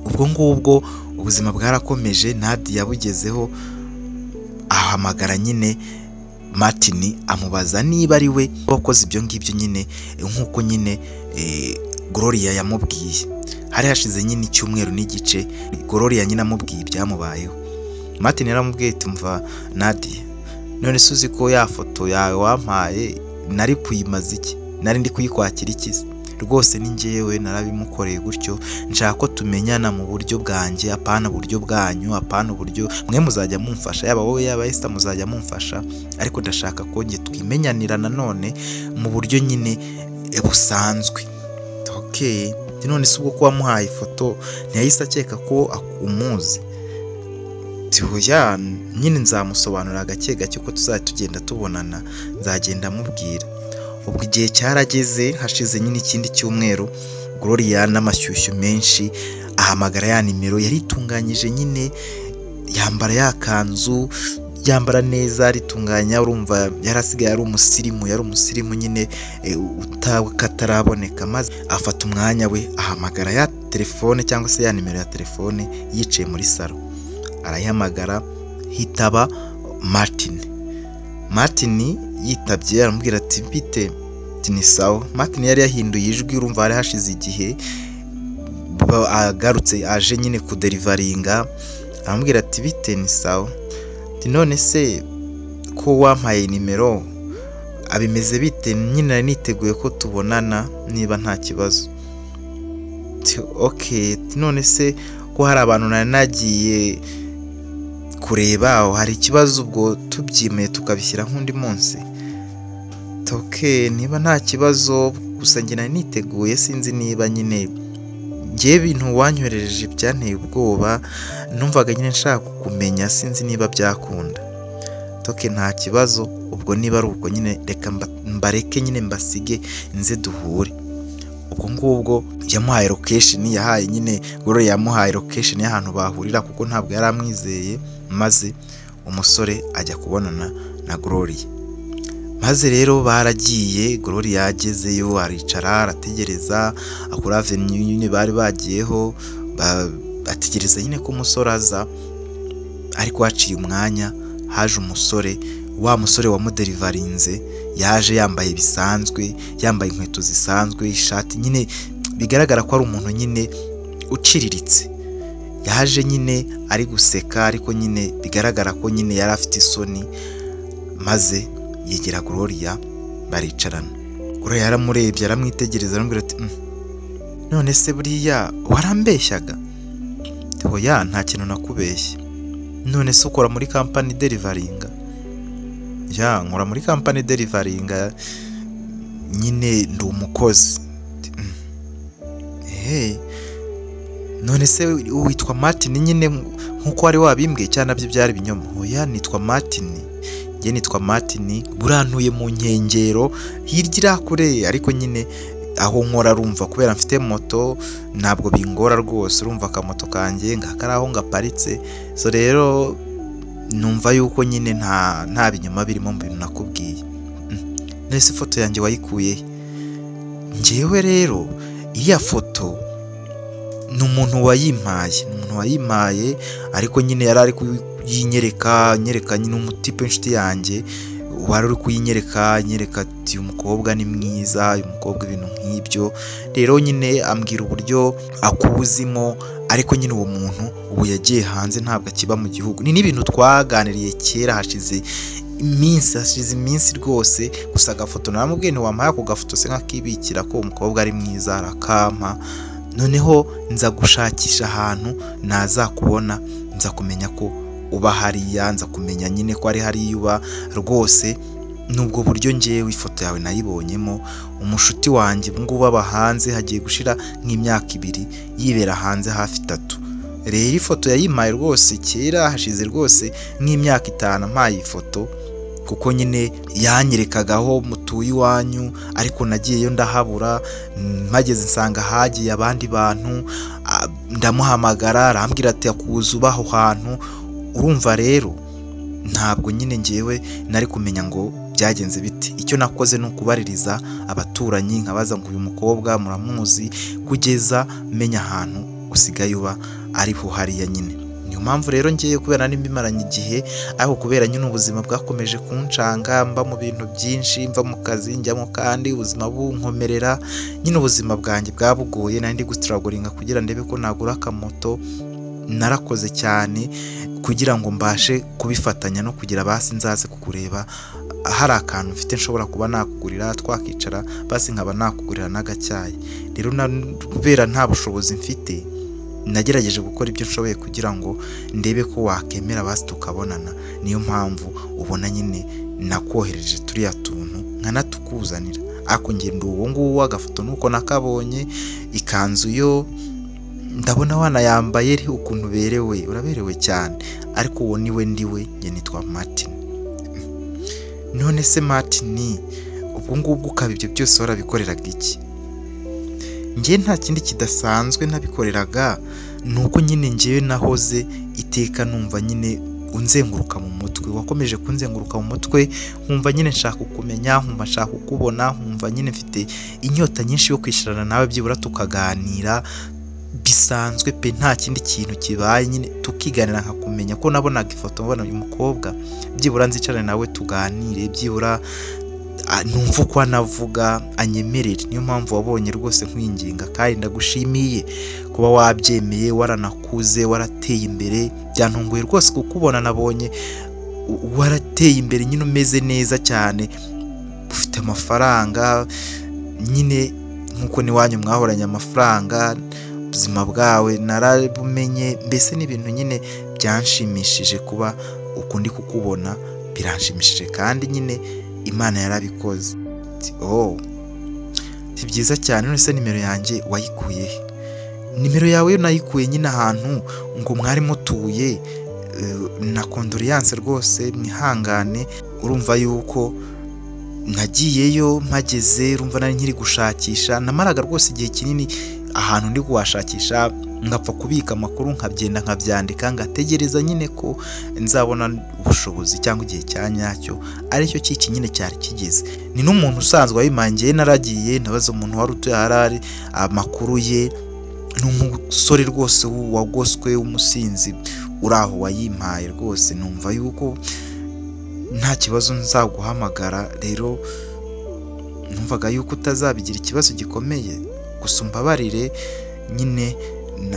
A: Ubwo ngubwo ubuzima bwarakomeje, Nadia yabugezeho, ahamagara nyine Martin amubaza niba ari we wakoze ibyo ngibyo nyine nk'uko nyine Gloria yamubwiye. Hari hashize nyine icyumweru n'igice Gloria nyine amubwiye ibyamubayeho. Martin yaramubwiye ati mva Nadia, none suzi ko ya foto yawe wampaye nari kuyimaza iki, nari ndi kuyikwakira iki? Rwose ni njyewe narabimukoreye gutyo, nshaka ko tumenyana mu buryo bwanjye, apana buryo bwanyu, apana uburyo mwe muzajya mumfasha, yaba wowe yaba Esther muzajya mumfasha, ariko ndashaka ko nge twimenyanira nanone mu buryo nyine busanzwe. Okay, none se ubwo ko wamuhaye ifoto ntiyahise akeka ko umuzi? Tihoya nyine nzamusobanurira gake gake uko tuzajya tugenda tubonana, nzagenda mubwira. Ubwo igihe cyarageze, hashize nyine ikindi cyumweru, Gloria n'amashyushyu menshi ahamagara ya nimero, yaritunganyije nyine, yambara ya kanzu, yambara neza, aritunganya, urumva yarasigaye ari umusirimu nyine kataraboneka. Maze afata umwanya we ahamagara ya telefone cyangwa se ya nimero ya telefone yicaye muri salo, arayihamagara, hitaba Martin yitabye, aramubwira ati bite? Ni sawa. Martin yari yahinduye ijwi, urumva hari hashize igihe agarutse, aje nyine kuderivaringa, aramubwira ati bite? Ni sawa. None se ko wampaye nimero abimeze bite? Nyine nari niteguye ko tubonana niba nta kibazo. Okay, none se ko hari abantu nari nagiye kureba, hari ikibazo ubwo tubyimeye tukabishyira nk'undi munsi? Okay, niba nta kibazo, gusa njye nari niteguye, sinzi niba nyine ngiye ibintu wanyoherereje byanteye ubwoba, numvaga nyine nshaka kumenya, sinzi niba byakunda. Okay, nta kibazo, ubwo niba ari ubwo nyine reka mbareke nyine mbasige nze duhure. Ubwo ngubwo yamuhaye location, yahaye nyine Gloria yamuhaye location y'ahantu bahurira kuko ntabwo yari amwizeye, maze umusore ajya kubonana na Gloria. Maze rero baragiye, Gloria yagezeyo, aricara, arategereza, akora avenue nyine bari bagiyeho, ategereza nyine ko umusore aza. Ariko haciye umwanya, haje umusore, wa musore wamuderivarinze, yaje yambaye bisanzwe, yambaye inkweto zisanzwe, ishati, nyine bigaragara ko ari umuntu nyine uciriritse. Yaje nyine ari guseka, ariko nyine bigaragara ko nyine yari afite isoni. Maze yegera Gloria, baricarana. Gloria yaramurebye, aramwitegereza, aramubwira ati none se buriya warambeshyaga? Oya, nta kintu nakubeshye. None se ukora muri company delivaringa? Ya, nkora muri company delivaringa, nyine ndi umukozi. None se witwa Martin nyine nkuko wari wabimbwiye cyane nabyo byari binyoma? Oya, nitwa Martin. Nge nitwa Martin, burantuye mu nkengero hirya irakure, ariko nyine aho nkora rumva kubera mfite moto ntabwo bingora rwose, urumva akamoto kanjye ngakari aho ngaparitse. So rero numva yuko nyine nta binyoma birimo mu bintu nakubwiye. Nese foto yanjye wayikuye? Ngewe rero iya foto ni umuntu wayimpaye, ariko nyine yari ari kuyinyereka nyine umutipe inshuti yanjye wari uri kuyinyereka ati umukobwa ni mwiza, uyu mukobwa ibintu nk'ibyo. Rero nyine ambwira uburyo akuzimo, ariko nyine uwo muntu ubu yagiye hanze, ntabwo akiba mu gihugu. Ni n'ibintu twaganiriye kera, hashize iminsi rwose. Gusa agafoto naramubwiye ntiwampaye ako gafoto se nkakibikira ko umukobwa ari mwiza, arakampa. Noneho nza gushakisha ahantu nazakubona, nza kumenya ko uba hariya, nza kumenya nyine ko ari hariya uba rwose. Nubwo buryo ngewe ifoto yawe nayibonyemo. Umushuti wanjye ubungubu aba hanze, hagiye gushira nk'imyaka 2 yibera hanze hafi 3. rero ifoto yayimpaye rwose kera hashize rwose nk'imyaka 5 mpaye ifoto, kuko nyine yanyerekaga mutuye iwanyu, ariko nagiyeyo ndahabura, mpageze nsanga hagiye abandi bantu, ndamuhamagara arambwira ati akuza ubaho hantu. Urumva rero ntabwo nyine ngewe nari kumenya ngo byagenze biti. Icyo nakoze ni ukubaririza abaturanyi nkabaza ngo uyu mukobwa muramuzi, kugeza menya ahantu usigaye uba ariho hariya nyine. Niyo mpamvu rero ngiye kubera nimbimaranye igihe, ariko kubera nyine ubuzima bwakomeje kuncanga, mba mu bintu byinshi, mva mu kazi njyamo kandi ubuzima bunkomerera, nyine ubuzima bwanjye bwabugoye, nari ndi gustragolinga kugira ndebe ko nagura akamoto. Narakoze cyane kugira ngo mbashe kubifatanya no kugira basi nzaze kukureba, hari akantu mfite nshobora kuba nakugurira, twakicara basi nkaba nakugurira n'agacyayi. Rero kubera nta bushobozi mfite, nagerageje gukora ibyo nshoboye kugira ngo ndebe ko wakemera basi tukabonana. Niyo mpamvu ubona nyine nakohereje turiya tuntu nkanatukuzanira, ariko ngenda uwo nguwo agafoto nuko nakabonye. Ikanzu yo ndabona wanayambaye ari ukuntu berewe, uraberewe cyane, ariko uwo niwe ndiwe, njye nitwa Martin. None se Martin, ubwo ngubwo ukaba ibyo byose warabikoreraga iki? Njye nta kindi kidasanzwe nabikoreraga, nuko nyine njyewe nahoze iteka numva nyine unzenguruka mu mutwe, wakomeje kunzenguruka mu mutwe, nkumva nyine nshaka kumenya, nkumva nshaka kukubona, nkumva nyine mfite inyota nyinshi yo kwishirana nawe, byibura tukaganira bisanzwe pe, nta kindi kintu kibaye, nyine tukiganira nkakumenya ko nabonaga ifoto mbona uyu mukobwa, byibura nzicarane nawe tuganire, byibura numva uko anavuga anyemerere. Niyo mpamvu wabonye rwose nkwinginga, kandi ndagushimiye kuba wabyemeye, waranakuze, warateye imbere. Byantunguye rwose kukubona, nabonye warateye imbere nyine umeze neza cyane, ufite amafaranga nyine nkuko niwanyu mwahoranye amafaranga. Ubuzima bwawe narabumenye, mbese n'ibintu nyine byanshimishije kuba ukundi kukubona, biranshimishije kandi nyine Imana yarabikoze. Si byiza cyane. None se nimero yanjye wayikuye he? Nimero yawe yo nayikuye nyine ahantu ngo mwari mutuye, na condoleance rwose mwihangane. Urumva yuko nagiyeyo mpageze, urumva nari nkiri gushakisha, namaraga rwose igihe kinini ahantu ndi kuhashakisha, ngapfa kubika amakuru, nkabyenda nkabyandika, ngategereza nyine ko nzabona ubushobozi cyangwa igihe cya nyacyo aricyo cyiki nyine cyari kigeze. Ni n'umuntu usanzwe wayimangiye, naragiye ndabaza umuntu wari utuye harari amakuru ye, n'umusore rwose wagoswe w'umusinzi uraho wayimpaye rwose. Numva yuko nta kibazo nzaguhamagara, rero numvaga yuko utazabigira ikibazo gikomeye, gusa umbabarire nyine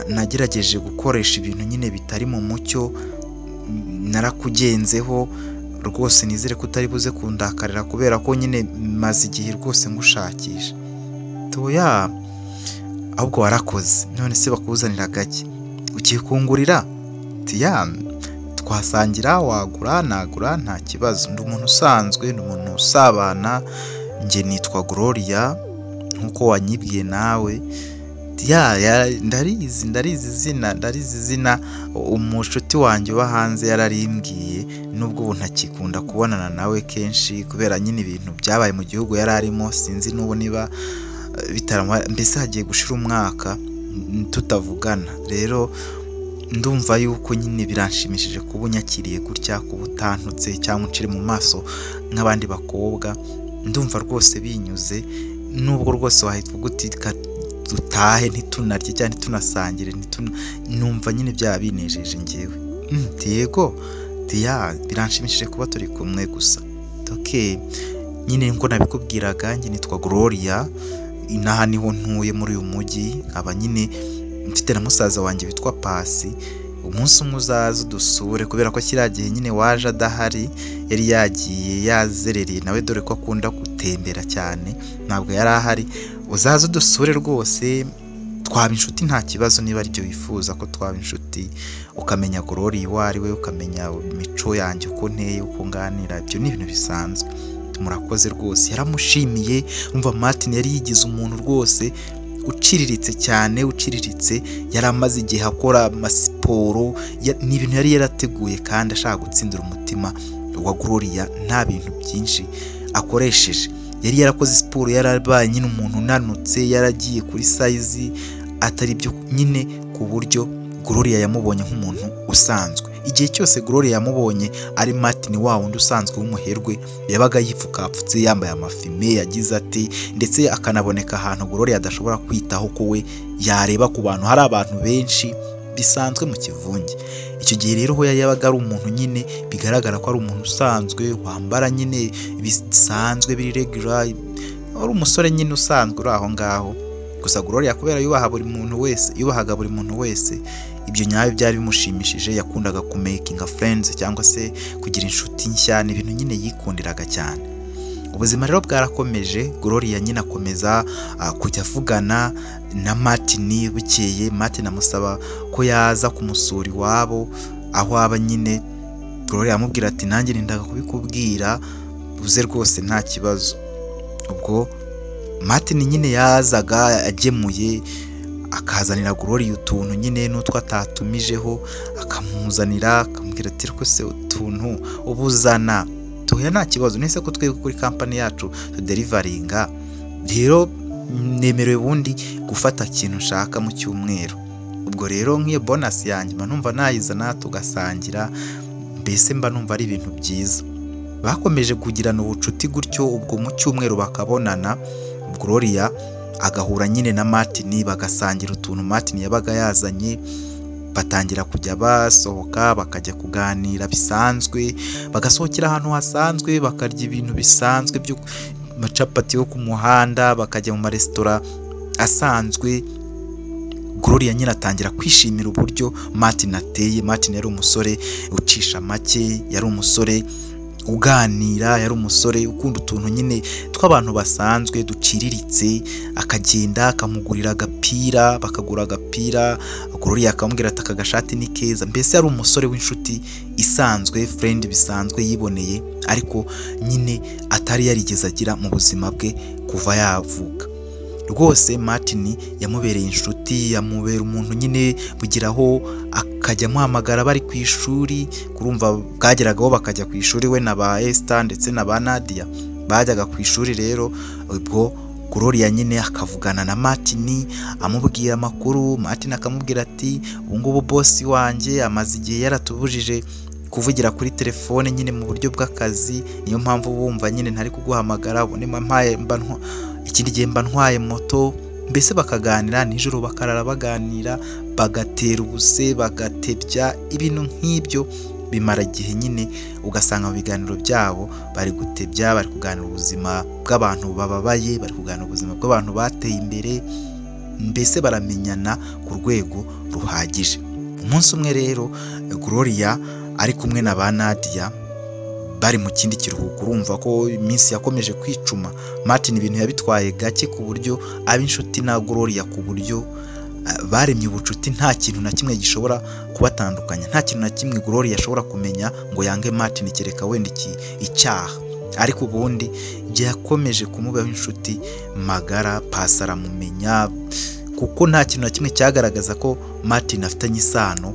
A: nagerageje gukoresha ibintu nyine bitari mu mucyo, narakugenzeho rwose. Nizere ko utari buze kundakarira kubera ko nyine maze igihe rwose ngushakisha. Toya, ahubwo warakoze. None se bakuzanira gake, ugiye kungurira? Tiya, twasangira, wagura nagura nta kibazo. Ndi umuntu usanzwe, ndi umuntu usabana. Njye nitwa Gloria nkuko wanyibwiye nawe. Ndarizi izina, umushuti wanjye uba hanze yararimbwiye, nubwo ubu ntakikunda kubonana nawe kenshi kubera nyine ibintu byabaye mu gihugu yari arimo. Sinzi n'ubu niba mbese hagiye gushira umwaka tutavugana. Rero ndumva yuko nyine biranshimishije kuba unyakiriye gutya, kuba utantutse cyangwa uncire mu maso nk'abandi bakobwa. Ndumva rwose binyuze, nubwo rwose wahita uti dutahe ntitunarye cyane tunasangire, numva nyine byaba binejeje njyewe. Yego biranshimishije kuba turi kumwe gusa. Nyine nko nabikubwiraga, njye nitwa Gloria, inaha niho ntuye muri uyu mujyi, aba nyine mfite na musaza wanjye witwa Pasi. Umunsi umwe uzaza udusure, kubera ko kiriya gihe nyine waje adahari, yari yagiye yazerereye nawe, dore ko akunda gutembera cyane, ntabwo yari ahari. Uzaza udusure rwose, twaba inshuti nta kibazo, niba aribyo wifuza ko twaba inshuti, ukamenya Gloria uwo ari we, ukamenya imico yanjye uko nteye, uko nganira. Ibyo ni ibintu bisanzwe. Murakoze rwose. Yaramushimiye. Umva Martin yari yigize umuntu rwose uciriritse cyane, yari amaze igihe akora siporo ni ibintu yari yarateguye kandi ashaka gutsindira umutima wa Gloria nta bintu byinshi akoresheje. Yari yarakoze siporo, yarabaye nyine umuntu unanutse, yaragiye kuri size atari byo nyine, ku buryo Gloria yamubonye nk'umuntu usanzwe. Igihe cyose Gloria yamubonye ari Martin wa wundi usanzwe w'umuherwe, yabaga yipfukapfutse yambaye amafime yagize ati, ndetse akanaboneka ahantu Gloria adashobora kwitaho ko we yareba ku bantu, hari abantu benshi bisanzwe mu kivunge. Icyo gihe rero ho yabaga ari umuntu nyine bigaragara ko ari umuntu usanzwe wambara nyine bisanzwe biri regular, ari umusore nyine usanzwe uri aho ngaho. Gusa Gloria kubera yubahaga buri muntu wese, ibyo nyayo byari bimushimishije. Yakundaga ku making friends cyangwa se kugira inshuti nshya, ni ibintu nyine yikundiraga cyane. Ubuzima rero bwarakomeje, Gloria nyine akomeza kujya avugana na Martin. Bukeye Martin amusaba ko yaza kumusura iwabo aho aba nyine. Gloria amubwira ati nanjye nindaga kubikubwira uze rwose nta kibazo. Ubwo Martin nyine yazaga agemuye, akazanira Gloria utuntu nyine n'utwo atatumijeho, akamuzanira akamubwira ati rwose utuntu ubuzana tuya nta kibazo, nese ko twebwe kuri company yacu tuderivaringa, rero nemerewe bundi gufata ikintu nshaka mu cyumweru. Ubwo rero nk'iyo bonus yanjye mba numva nayizana tugasangira, mbese mba numva ari ibintu byiza. Bakomeje kugirana ubucuti gutyo. Ubwo mu cyumweru bakabonana, Gloria agahura nyine na Martin, bagasangira utuntu Martin yabaga yazanye, batangira kujya basohoka bakajya kuganira bisanzwe, bagasohokera ahantu hasanzwe, bakarya ibintu bisanzwe byo macapati yo ku muhanda, bakajya mu maresitora asanzwe. Gloria nyine atangira kwishimira uburyo Martin ateye. Martin yari umusore ucisha make, yari umusore uganira, yari umusore ukunda utuntu nyine tw'abantu basanzwe duciriritse. Akagenda akamugurira agapira, bakagura agapira, Gloria akamubwira ati aka gashati ni keza. Mbese yari umusore w'inshuti isanzwe, friend bisanzwe yiboneye, ariko nyine atari yarigeze agira mu buzima bwe kuva yavuka. Rwose Martin yamubereye inshuti, yamubera umuntu nyine bugiraho akajya amuhamagara bari ku ishuri. Kurumva bwageragaho bakajya ku ishuri we na ba Esther ndetse na ba Nadia bajyaga ku ishuri. Rero ubwo Gloria nyine akavugana na Martin amubwira amakuru. Martin akamubwira ati ubu ngubu boss wanjye amaze igihe yaratubujije kuvugira kuri telefone nyine mu buryo bw'akazi, niyo mpamvu bumva nyine ntari kuguhamagara. Ubone mpaye ikindi gihe mba ntwaye moto. Mbese bakaganira nijoro, bakarara baganira, bagatera ubuse, bagatebya ibintu nk'ibyo. Bimara igihe nyine ugasanga mu biganiro byabo bari gutebya, bari kuganira ubuzima bw'abantu bababaye, bari kuganira ubuzima bw'abantu bateye imbere. Mbese baramenyana ku rwego ruhagije. Umunsi umwe rero Gloria ari kumwe na ba Nadia bari mu kindi kiruhuko. Urumva ko iminsi yakomeje kwicuma. Martin ibintu yabitwaye gake ku buryo aba inshuti na Gloria, ku buryo baremye ubucuti. Nta kintu na kimwe gishobora kubatandukanya, nta kintu na kimwe Gloria ashobora kumenya ngo yange Martin kereka wenda icyaha. Ariko ubundi yakomeje kumubaho inshuti magara. Pasi aramumenya, kuko nta kintu na kimwe cyagaragaza ko Martin afitanye isano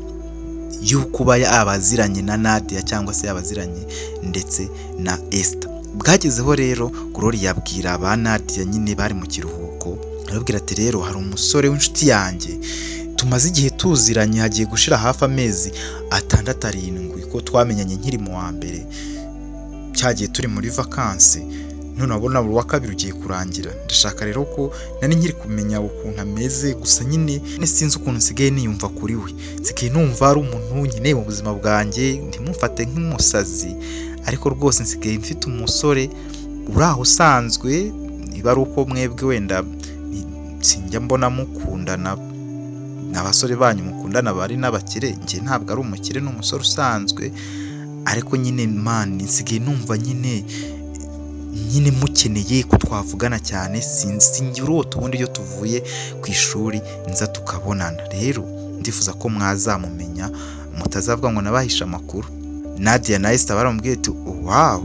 A: y'ukuba abaziranye na Nadia cyangwa se abaziranye ndetse na Esther. Bwagezeho rero Gloria yabwira ba Nadia nyine bari mu kiruhuko, arabwira ati rero hari umusore w'inshuti yanjye tumaze igihe tuziranye, hagiye gushira hafi amezi 6-7 ko twamenyanye nkiri mu wa mbere, cyagiye turi muri vacances, none abona buri wa kabiri ugiye kurangira. Ndashaka rero ko nani nkiri kumenya ukuntu ameze, gusa nyine sinzi ukuntu nsigaye niyumva kuri we. Nsigaye numva ari umuntu nyine mu buzima bwanjye, ntimufate nk'umusazi, ariko rwose nsigaye mfite umusore uri aho usanzwe. Niba ari uko mwebwe wenda sinjya mbona mukundana, n'abasore banyu mukundana bari n'abakire, njye ntabwo ari umukire, n'umusore usanzwe. Ariko nyine man, nsigaye numva nyine mukeneye ko twavugana cyane. Sinzi urota ubundi iyo tuvuye ku ishuri nza tukabonana. Rero ndifuza ko mwazamumenya, mutazavuga ngo nabahisha amakuru. Nadia na Esther baramubwiye ati wow,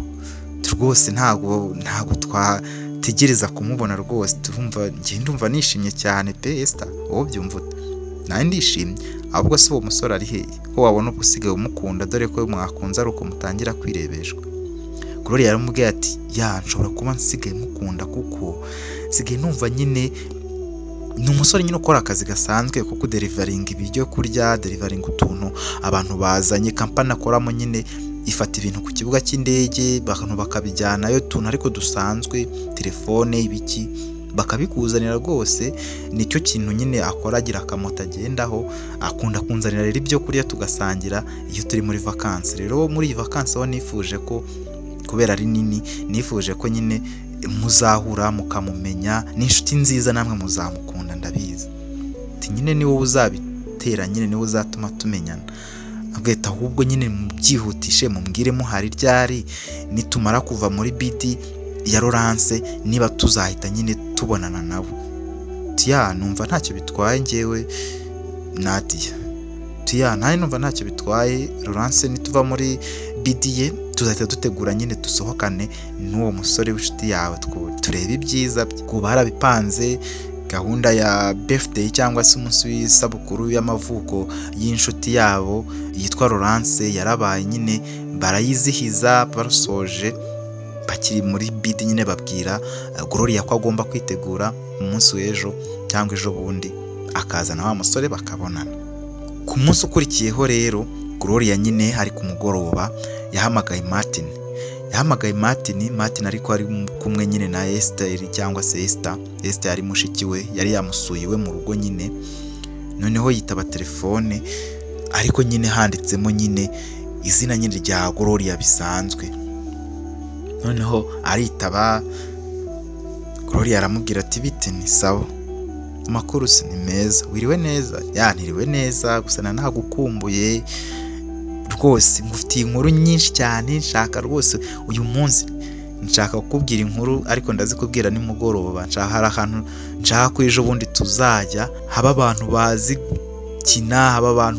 A: rwose ntago twategereza kumubona rwose. Ndumva nishimye cyane pe Esther, wowe byumva ute? Nawe ndishimye. ahubwo se uwo musore ari hehe ko wabona usigaye umukunda dore ko mwakunze ari uko mutangira kwirebeshwa. Gloria yaramubwiye ati nshobora kuba nsigaye mukunda kuko nsigaye numva nyine ni umusore nyine ukora akazi gasanzwe ko kuderivaringa ibiryo kurya, derivaringa utuntu abantu bazanye, kampani akoramo nyine ifata ibintu ku kibuga cy'indege abantu bakabijyanayo tuntu ariko dusanzwe, telefone ibiki bakabikuzanira rwose. Nicyo kintu nyine akora, agira akamoto agendaho, akunda kunzanira rero ibyo kurya tugasangira iyo turi muri vakansi. Rero muri iyi vakansi aho nifuje ko kubera ari nini nifuje ko nyine muzahura mukamumenya, n'inshuti nziza namwe muzamukunda ndabizi. Nyine ni wowe uzabitera, nyine ni wowe uzatuma tumenyana. Agahita ahubwo nyine mubyihutishe mumbwire muhari ryari nitumara kuva muri BD ya Laurence niba tuzahita nyine tubonana nabo. Numva ntacyo bitwaye njyewe Nadia. Nawe numva ntacyo bitwaye Laurence, nituva muri BD ye tuzahita dutegura nyine dusohokane n'uwo musore w'inshuti yawe turebe ibyiza byo barabipanze. Gahunda ya birthday cyangwa se umunsi w'isabukuru y'amavuko y'inshuti yabo yitwa Laurence yarabaye nyine barayizihiza, barusoje bakiri muri BD nyine babwira Gloria ko agomba kwitegura umunsi w'ejo cyangwa ejo bundi akazana wa musore bakabonana. Ku munsi ukurikiyeho rero Gloria nyine ari ku mugoroba yahamagaye Martin ariko ari kumwe nyine na Esther cyangwa se Esther yari mushiki we, yari yamusuye we mu rugo nyine. Noneho yitaba telefone ariko nyine handitsemo nyine izina nyine rya Gloria bisanzwe. Noneho aritaba, Gloria aramubwira ati bite? Ni sawa, amakuru se ni meza, wiriwe neza? Niriwe neza gusa nanagukumbuye rwose, ngufitiye inkuru nyinshi cyane, nshaka rwose uyu munsi nshaka kukubwira inkuru ariko ndazikubwira nimugoroba. Hari ahantu nshaka ko ejo bundi tuzajya haba abantu bazi kina, haba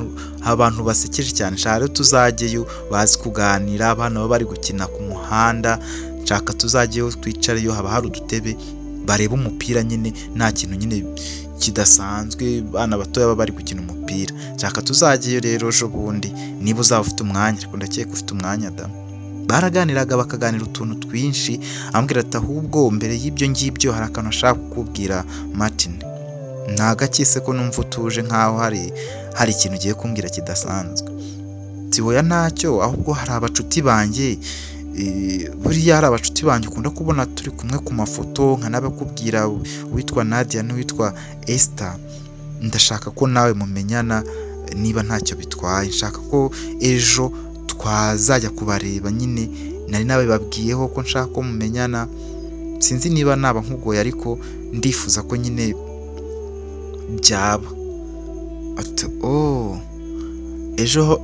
A: abantu basekeje cyane. Nshaka rero tuzajyeyo bazi kuganira, abana baba bari gukina ku muhanda, nshaka tuzajyeyo twicareyo, haba hari udutebe bareba umupira nyine nta kintu nyine kidasanzwe, bana batoya baba bari gukina umupira. Nshaka tuzajyeyo rero ejo bundi niba uzaba ufite umwanya, ariko ndakeka ufite umwanya da. Baraganiraga bakaganira utuntu twinshi, ambwira ati ahubwo mbere y'ibyo ngibyo hari akantu ashaka kukubwira Martin. Ntagakise ko numva utuje nkaho hari ikintu ugiye kumbwira kidasanzwe. Oya ntacyo, ahubwo hari abacuti banjye, buriya hari abacuti banjye ukunda kubona turi kumwe ku mafoto nkanabakubwira, uwitwa Nadia n'uwitwa Esther. Ndashaka ko nawe mumenyana niba ntacyo bitwaye. Nshaka ko ejo twazajya kubareba nyine, nari nawe babwiyeho ko nshaka ko mumenyana. Sinzi niba naba nkugoye ariko ndifuza ko nyine byaba. Ati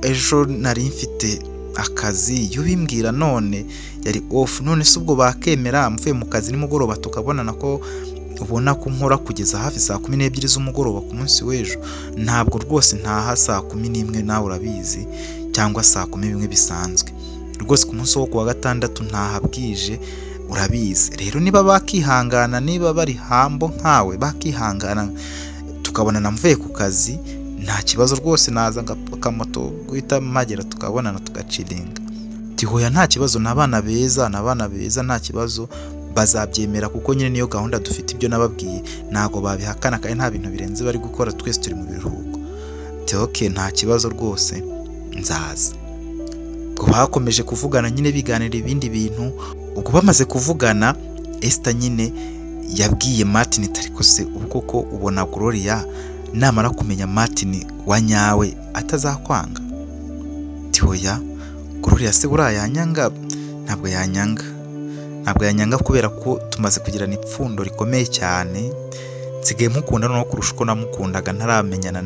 A: ejo nari mfite akazi, iyo bimbwira none yari off. None se ubwo bakemera mvuye mu kazi nimugoroba tukabonana ko ubona ko nkora kugeza hafi saa 12 z'umugoroba ku munsi w'ejo? Ntabwo rwose ntaha saa 11 nawe urabizi, cyangwa saa 11 bisanzwe rwose. Ku munsi wo kuwa gatandatu ntaha bwije urabizi. Rero niba bakihangana, niba bari hambo nkawe bakihangana tukabonana mvuye ku kazi, nta kibazo rwose. Naza akamoto guhita magera tukabonana tugaciringa. Hoya nta kibazo, n'abana beza nta kibazo, bazabyemera kuko nyine niyo gahunda dufite. Ibyo nababwiye ntago babihakana kandi nta bintu birenze bari gukora, twese turi mu biruhuko. Okay, nta kibazo rwose nzaza. Ubwo bakomeje kuvugana nyine biganira ibindi bintu. Ubwo bamaze kuvugana, Esther nyine yabwiye Martin ariko se ubwo ko ubona Gloria namara kumenya Martin wa nyawe atazakwanga? Hoya, Gloria se burayanyanga? Ntabwo yanyanga kubera ko tumaze kugirana ipfundo rikomeye cyane. Nsigaye mukunda no kurusha uko namukundaga ntaramenyana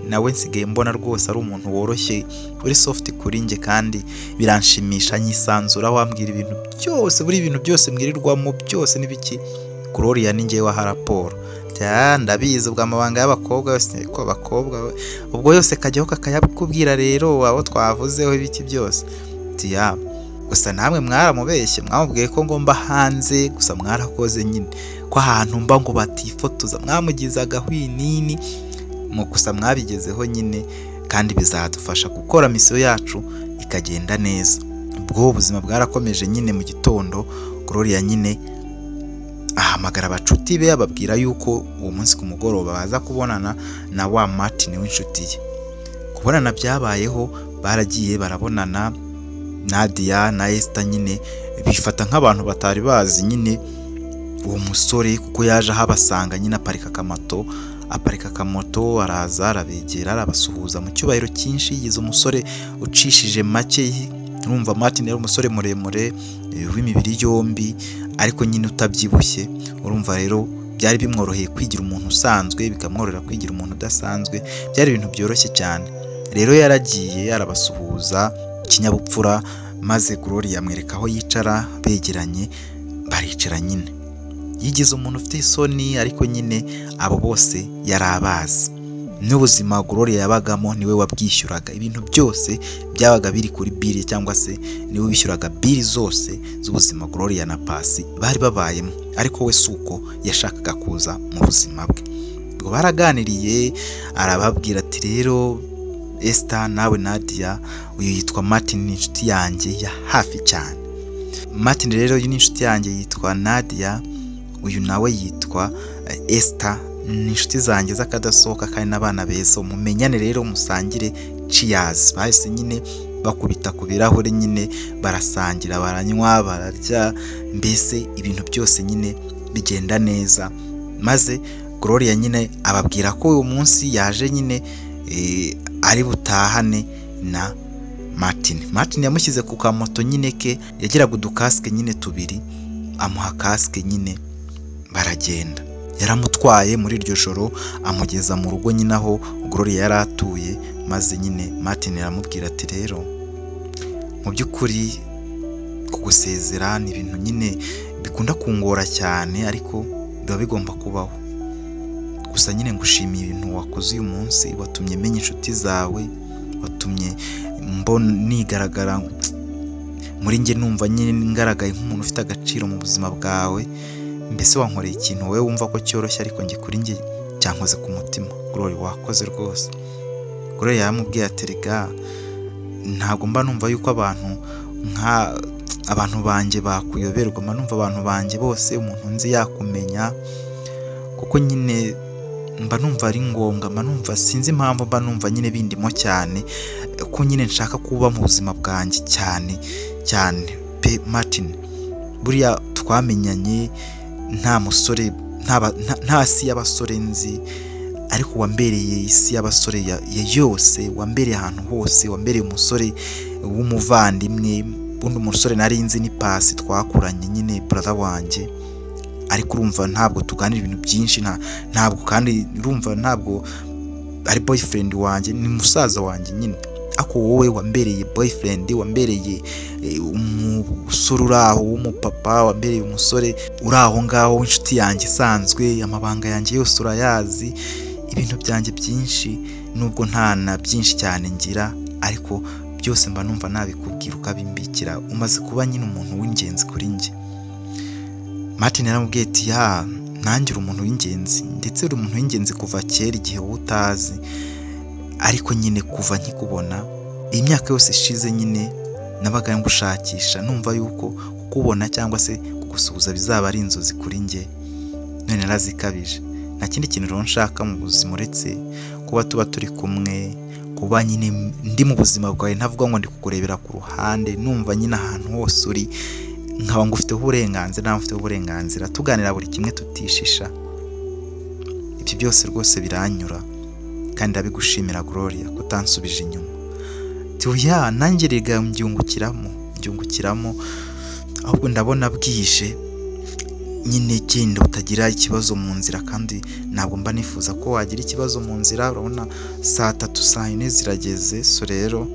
A: nawe nsigaye mbona rwose ari umuntu woroshye, uri soft kuri nge, kandi biranshimisha. Nyisanzura wambwira ibintu byose, buri ibintu byose mwirirwamo byose n'ibiki, Gloria ni ngewe wa raporo. Ndabizi ubwo amabanga y'abakobwa yose ko abakobwa ubwo yose kajyaho kakayabikubwira. Rero abo twavuzeho ibiki byose gusa namwe mwaramubeshye, mwamubwiye ko ngomba hanze, gusa mwarakoze nyine ko ahantu mba ngo batifotoza mwamugize agahwinini. mu gusa mwabigezeho nyine kandi bizadufasha gukora misiyo yacu ikagenda neza. Ubwo ubuzima bwarakomeje nyine. Mu gitondo Gloria nyine ahamagara abacuti be ababwira yuko uwo munsi ku mugoroba baza kubonana na wa Martin w'inshuti ye. Kubonana byabayeho, baragiye barabonana. Nadia na Esther nyine bifata nk'abantu batari bazi nyine uwo musore, kuko yaje ahabasanga nyine aparika akamoto araza arabegera arabasuhuza mu cyubahiro cyinshi. Yize umusore ucishije make. Urumva Martin yari umusore muremure w'imibiri yombi ariko nyine utabyibushye. Urumva rero byari bimworoheye kwigira umuntu usanzwe, bikamworohera kwigira umuntu udasanzwe. Byari ibintu byoroshye cyane. Rero yaragiye arabasuhuza ikinyabupfura, maze Gloria amwereka aho yicara, begeranye baricara nyine. Yigize umuntu ufite isoni ariko nyine abo bose yari abazi. N'ubuzima Gloria yabagamo niwe wabwishyuraga. Ibintu byose byabaga biri kuri biri, cyangwa se niwe wishyuraga biri zose z'ubuzima Gloria na Pasi bari babayemo. Ariko we suko yashakaga kuza mu buzima bwe. Ubwo baraganiriye arababwira ati rero Esther nawe Nadia, uyu yitwa Martin ni inshuti yanjye ya hafi cyane. Martin rero uyu ni inshuti yanjye yitwa Nadia, uyu nawe yitwa Esther, ni inshuti zanjye z'akadasohoka kandi n'abana beza. Mumenyane rero musangire cheers. Bahise nyine bakubita ku birahure nyine barasangira, baranywa, bararya, mbese ibintu byose nyine bigenda neza. Maze Gloria nyine ababwira ko uyu munsi yaje nyine ari butahane na Martin. Martin yamushyize ku kamoto nyine ke, yagiraga udukasike nyine tubiri, amuha kasike nyine baragenda. Yaramutwaye muri iryo joro amugeza mu rugo nyine aho Gloria yari atuye. Maze nyine Martin aramubwira ati rero mu by'ukuri kugusezera ni ibintu nyine bikunda kungora cyane, ariko biba bigomba kubaho. Gusa nyine ngushimiye ibintu wakoze uyu munsi, watumye menya inshuti zawe, watumye nigaragara muri njye, numva nyine ngaragaye nk'umuntu ufite agaciro mu buzima bwawe. Mbese wankoreye ikintu wowe wumva ko cyoroshye, ariko njye kuri njye cyankoze ku mutima. Gloria wakoze rwose. Gloria yamubwiye ati rega ntabwo mba numva yuko abantu banjye bakuyoberwa, mba numva abantu banjye bose umuntu nzi yakumenya, kuko nyine mba numva ari ngombwa, mba numva sinzi impamvu mba numva nyine bindimo cyane ko nyine nshaka kuba mu buzima bwanjye cyane cyane pe. Martin buriya twamenyanye nta musore nta si y'abasore nzi, ariko wambereye isi y'abasore yose, wambereye ahantu hose, wambereye umusore w'umuvandimwe. Undi umusore nari nzi ni Pasi, twakuranye nyine brother wanjye, ariko urumva ntabwo tuganira ibintu byinshi, ntabwo kandi urumva ntabwo ari boyfriend wanjye, ni musaza wanjye nyine. Ako wowe wambereye boyfriend, wambereye umusore uraho w'umupapa, wambereye umusore uraho ngaho w'inshuti yanjye isanzwe. Amabanga yanjye yose urayazi, ibintu byanjye byinshi, nubwo nta na byinshi cyane ngira, ariko byose mba numva nabikubwira ukabimbikira. Umaze kuba nyine umuntu w'ingenzi kuri njye. Martin yaramubwiye ati nanjye uri umuntu w'ingenzi, ndetse uri umuntu w'ingenzi kuva kera igihe wowe utazi, ariko nyine kuva nkikubona iyi myaka yose ishize nyine nabaga ngushakisha, numva yuko kukubona cyangwa se kugusuhuza bizaba ari inzozi kuri njye. None narazikabije. Nta kindi kintu rero nshaka mu buzima uretse kuba tuba turi kumwe, kuba nyine ndi mu buzima bwawe, ntavuga ngo ndi kukurebera ku ruhande, numva nyine ahantu hose uri nkaba ngufiteho uburenganzira, nawe mfiteho uburenganzira, tuganira buri kimwe tutishisha. Ibyo byose rwose biranyura kandi ndabigushimira Gloria ko utansubije inyuma. Tuya nanjye rega mbyungukiramo, ahubwo ndabona bwije nyine genda utagira ikibazo mu nzira, kandi ntabwo mba nifuza ko wagira ikibazo mu nzira. Urabona saa 3 saa 4 zirageze, so rero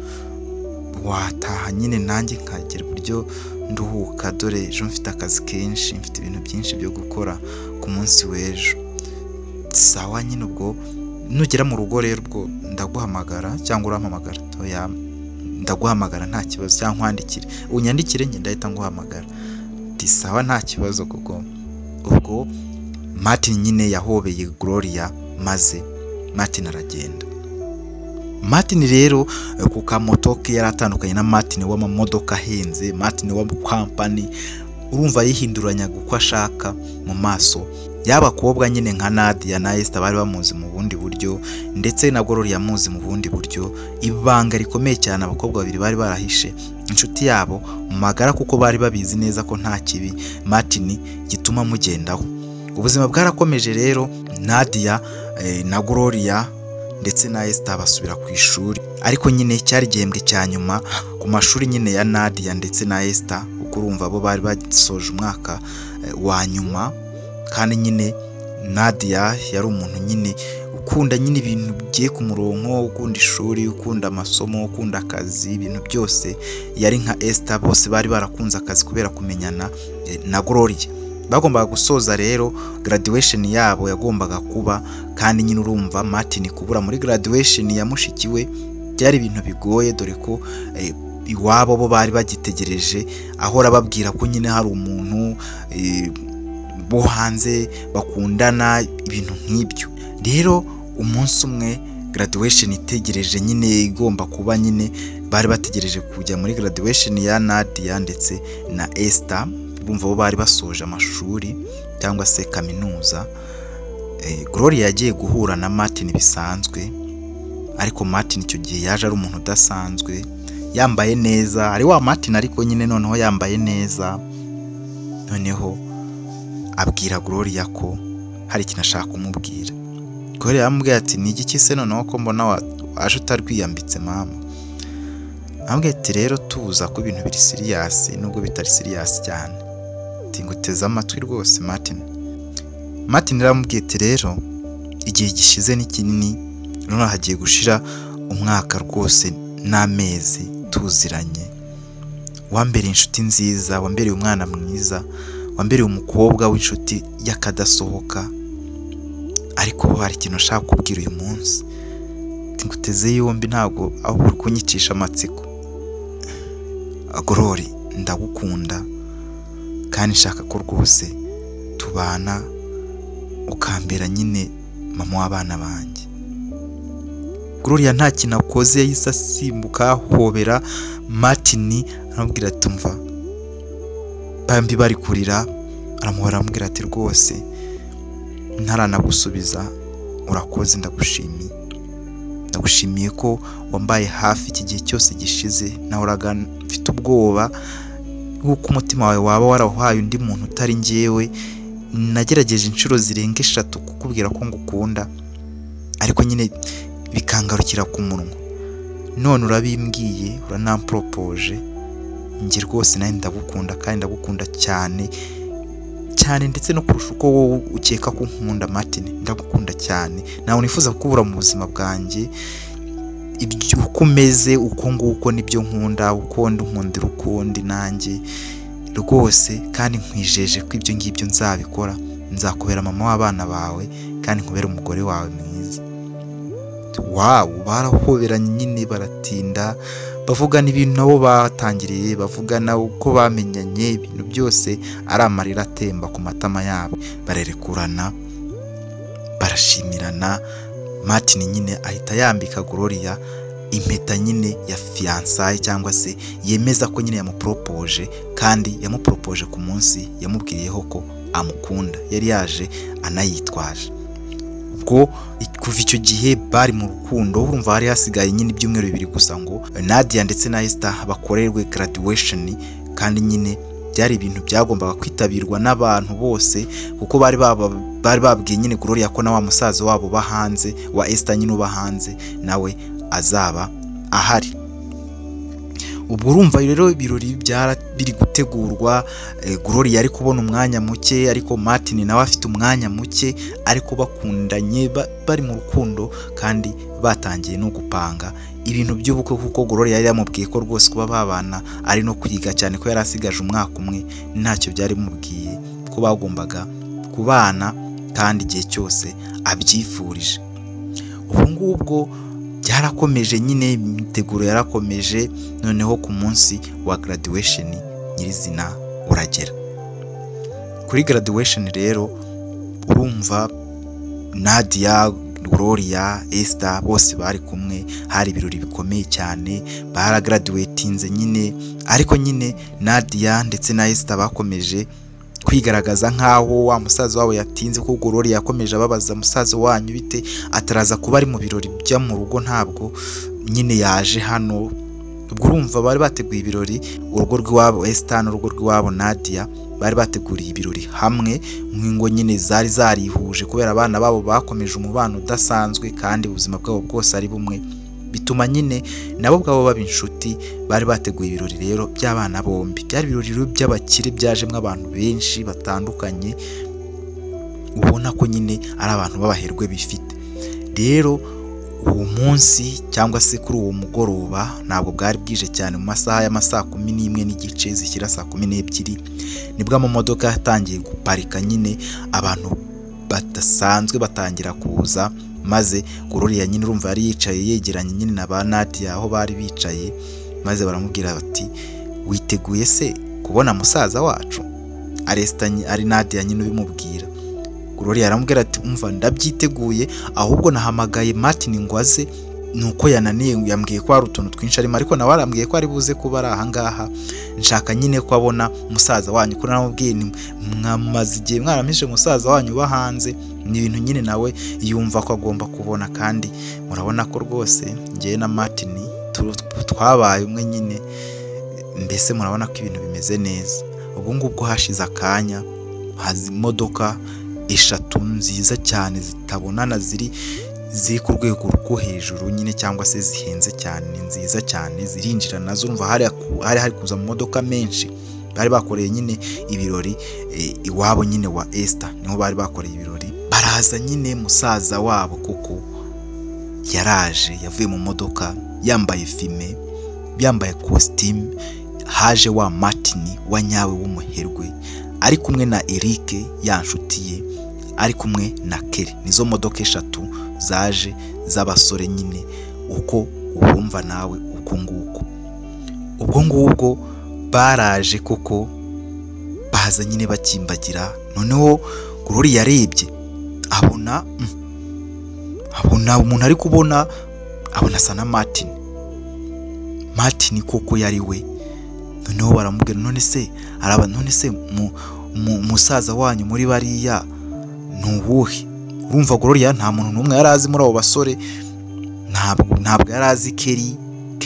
A: wataha nyine nanjye nkagira uburyo nduhuka, dore ejo mfite akazi kenshi, mfite ibintu byinshi byo gukora ku munsi w'ejo. Sawa nyine ubwo nugera mu rugo rero ubwo ndaguhamagara cyangwa urampamagara. Toya ndaguhamagara nta kibazo, cyangwa nkwandikire, unyandikire njye ndahita nguhamagara. Sawa nta kibazo. Kuko ubwo Martin nyine yahobeye Gloria, maze Martin aragenda. Martin rero ku kamoto ke yaratandukanye na Martin w'amamodoka ahenze, Martin wa company, urumva yihinduranyaga uko ashaka mu maso y'abakobwa nyine nka Nadia na Esther bari bamuzi mu bundi buryo, ndetse na Gloria yamuzi mu bundi buryo. Ibanga rikomeye cyane abakobwa babiri bari barahishe inshuti yabo mu magara, kuko bari babizi neza ko nta kibi Martin gituma mugendaho. Ubuzima bwarakomeje rero, Nadia na Gloria ndetse na Esther basubira ku ishuri, ariko nyine cyari igihembwe cya nyuma ku mashuri nyine ya Nadia ndetse na Esther, kuko urumva bo bari basoje umwaka wa nyuma. Kandi nyine Nadia yari umuntu nyine ukunda nyine ibintu bigiye ku murongo, ukunda ishuri, ukunda amasomo, ukunda akazi, ibintu byose. Yari nka Esther, bose bari barakunze akazi kubera kumenyana na Gloria. Bagombaga gusoza rero, graduation yabo yagombaga kuba, kandi nyine urumva Martin kubura muri graduation ya mushikiwe byari ibintu bigoye, dore ko iwabo bo bari bagitegereje, ahora babwira ko nyine hari umuntu bo hanze bakundana, ibintu nk'ibyo. Rero umunsi umwe graduation itegereje nyine igomba kuba, nyine bari bategereje kujya muri graduation ya Nadia ndetse na Esther, bumva bo bari basoje amashuri cyangwa se kaminuza. Gloria yagiye guhura na Martin bisanzwe, ariko Martin icyo gihe yaje ari umuntu udasanzwe, yambaye neza, ari wa Martin ariko nyine noneho yambaye neza. Noneho abwira Gloria ko hari ikintu ashaka kumubwira. Gloria yamubwiye ati ni igiki se noneho ko mbona waje utarwiyambitse mama? Ambwiye ati rero tuza ko ibintu biri serious nubwo bitari serious cyane, nguteze amatwi rwose Martin. Martin yaramubwiye ati rero igihe gishize ni kinini, none hagiye gushira umwaka rwose n'amezi tuziranye. Wambereye inshuti nziza, wambereye umwana mwiza, wambereye umukobwa w'inshuti yakadasohoka, ariko hari ikintu nshaka kubwira uyu munsi. Nguteze yombi, ntabwo aho uri kunyicisha amatsiko. Gloria, ndagukunda kandi nshaka ko rwose tubana, ukambera nyine mama w'abana banjye. Gloria nta kintu akoze, yahise asimbuka hobera Martin, aramubwira ati mva. Bambi bari kurira, aramuhora amubwira ati rwose ntaranagusubiza, urakoze, ndagushimiye ko wambaye hafi iki gihe cyose gishize. Nahoraga mfite ubwoba kuko umutima wawe waba warahaye undi muntu utari njyewe. Nagerageje inshuro zirenga 3 kukubwira ko ngukunda, ariko nyine bikangarukira ku munwa. None urabimbwiye, uranampropoje. Nge rwose nawe ndagukunda, kandi ndagukunda cyane cyane, ndetse no kurusha uko wowe ukeka ko nkunda Martin. Ndagukunda cyane, nawe nifuza kubura mu buzima bwanjye. Ibyo uko umeze uko nguko nibyo nkunda, uko nkundira ukundi nanjye rwose, kandi nkwijeje ko ibyo ngibyo nzabikora. Nzakubera mama w'abana bawe, kandi nkubera umugore wawe mwiza. Wow, barahoberanye nyine baratinda, bavugana ibintu nabo batangiriye, bavugana uko bamenyanye, ibintu byose ari amarira atemba ku matama yabo. Barerekurana, barashimirana. Martin nyine ahita yambika Gloria impeta nyine ya fiançailles, cyangwa se yemeza ko nyine yamupropoje, kandi yamupropoje ku munsi yamubwiriyeho ko amukunda. Yari yaje anayitwaje. Ubwo kuva icyo gihe bari mu rukundo. Urumva hari hasigaye nyine ibyumweru 2 gusa ngo Nadia ndetse na Esther bakorerwe graduation, kandi nyine byari ibintu byagombaga kwitabirwa n'abantu bose, kuko bari babwiye nyine Gloria ko na wa musaza wabo bahanze wa Esther nyine uba hanze nawe azaba ahari. Ubwo urumva rero ibirori biri gutegurwa. Gloria yari kubona umwanya muke, ariko Martin nawe afite umwanya muke, ariko bakundanye bari mu rukundo, kandi batangiye no gupanga ibintu by'ubukwe, kuko Gloria yari yamubwiye ko rwose kuba babana ari no kwiga cyane, ko yari asigaje umwaka umwe. Ntacyo byari mubwiye ko bagombaga kubana, kandi igihe cyose abyifurije. Ubu ngubwo byarakomeje nyine, imiteguro yarakomeje. Noneho ku munsi wa graduation nyirizina uragera. Kuri graduation rero urumva Nadia Gloria, Esther bose bari kumwe, hari ibirori bikomeye cyane, baragraduatinze nyine, ariko nyine Nadia ndetse na Esther bakomeje kwigaragaza nkaho wa musaza wabo yatinze, ko Gloria yakomeje ababaza musaza wanyu bite, ataraza kuba ari mu birori bya mu rugo, ntabwo nyine yaje hano. Ubwo urumva bari bateguye ibirori, urugo rw'iwabo Esther n'urugo rw'iwabo Nadia bari bateguriye ibirori hamwe, nk'ingo nyine zari zarihuje kubera abana babo bakomeje umubano udasanzwe kandi ubuzima bwabo bwose ari bumwe, bituma nyine nabo bwabo baba inshuti. Bari bateguye ibirori rero by'abana bombi, byari ibirori by'abakire byajemwe abantu benshi batandukanye, ubona ko nyine ari abantu b'abaherwe bifite. Rero uwo munsi cyangwa se kuri uwo mugoroba ntabwo bwari bwije cyane, mu masaha y'amasaa 11:15 zishyira saa 12 nibwo amamodoka yatangiye guparika, nyine abantu badasanzwe batangira kuza, maze Gloria nyine urumva yari yicaye yegeranye nyine na ba Nadia aho bari bicaye, maze baramubwira bati witeguye se kubona musaza wacu? Ari Nadia nyine ubimubwira. Gloria aramubwira ati umva ndabyiteguye, ahubwo nahamagaye Martin ngo aze, nuko yananiye, yambwiye ko hari utuntu twinshi arimo, ariko nawe arambwiye ko ari buze kuba ari aha ngaha, nshaka nyine ko abona musaza wanyu, ko namubwiye mwamaze igihe mwaramije musaza wanyu uba hanze, ni ibintu nyine nawe yumva ko agomba kubona, kandi murabona ko rwose ngiye na Martin twabaye umwe nyine, mbese murabona ko ibintu bimeze neza. Ubwo ngubwo hashize akanya, haza imodoka 3 nziza cyane zitabonana, ziri ku rwego rwo hejuru nyine, cyangwa se zihenze cyane, nziza cyane, zirinjira nazo. Urumva hari kuza mu modoka menshi, bari bakoreye nyine ibirori iwabo nyine wa Esther, niho bari bakoreye ibirori. Baraza nyine musaza wabo kuko yaraje, yavuye mu modoka yambaye fime, yambaye costume. Haje wa Martin wa nyawe w'umuherwe, ari kumwe na Eric yanshutiye, ari kumwe na Kelly. Nizo modoka 3 zaje z'abasore nyine, uko ubumva nawe uko nguko. Ubwo ngubwo baraje kuko baza nyine bakimbagira. Noneho Gloria yarebye abona umuntu ari kubona, abona sana Martin koko yari we. Noneho baramubwira none se musaza wanyu muri bariya nubuhe? Urumva Gloria nta muntu numwe yarazi muri abo basore, ntabwo yarazi Kelly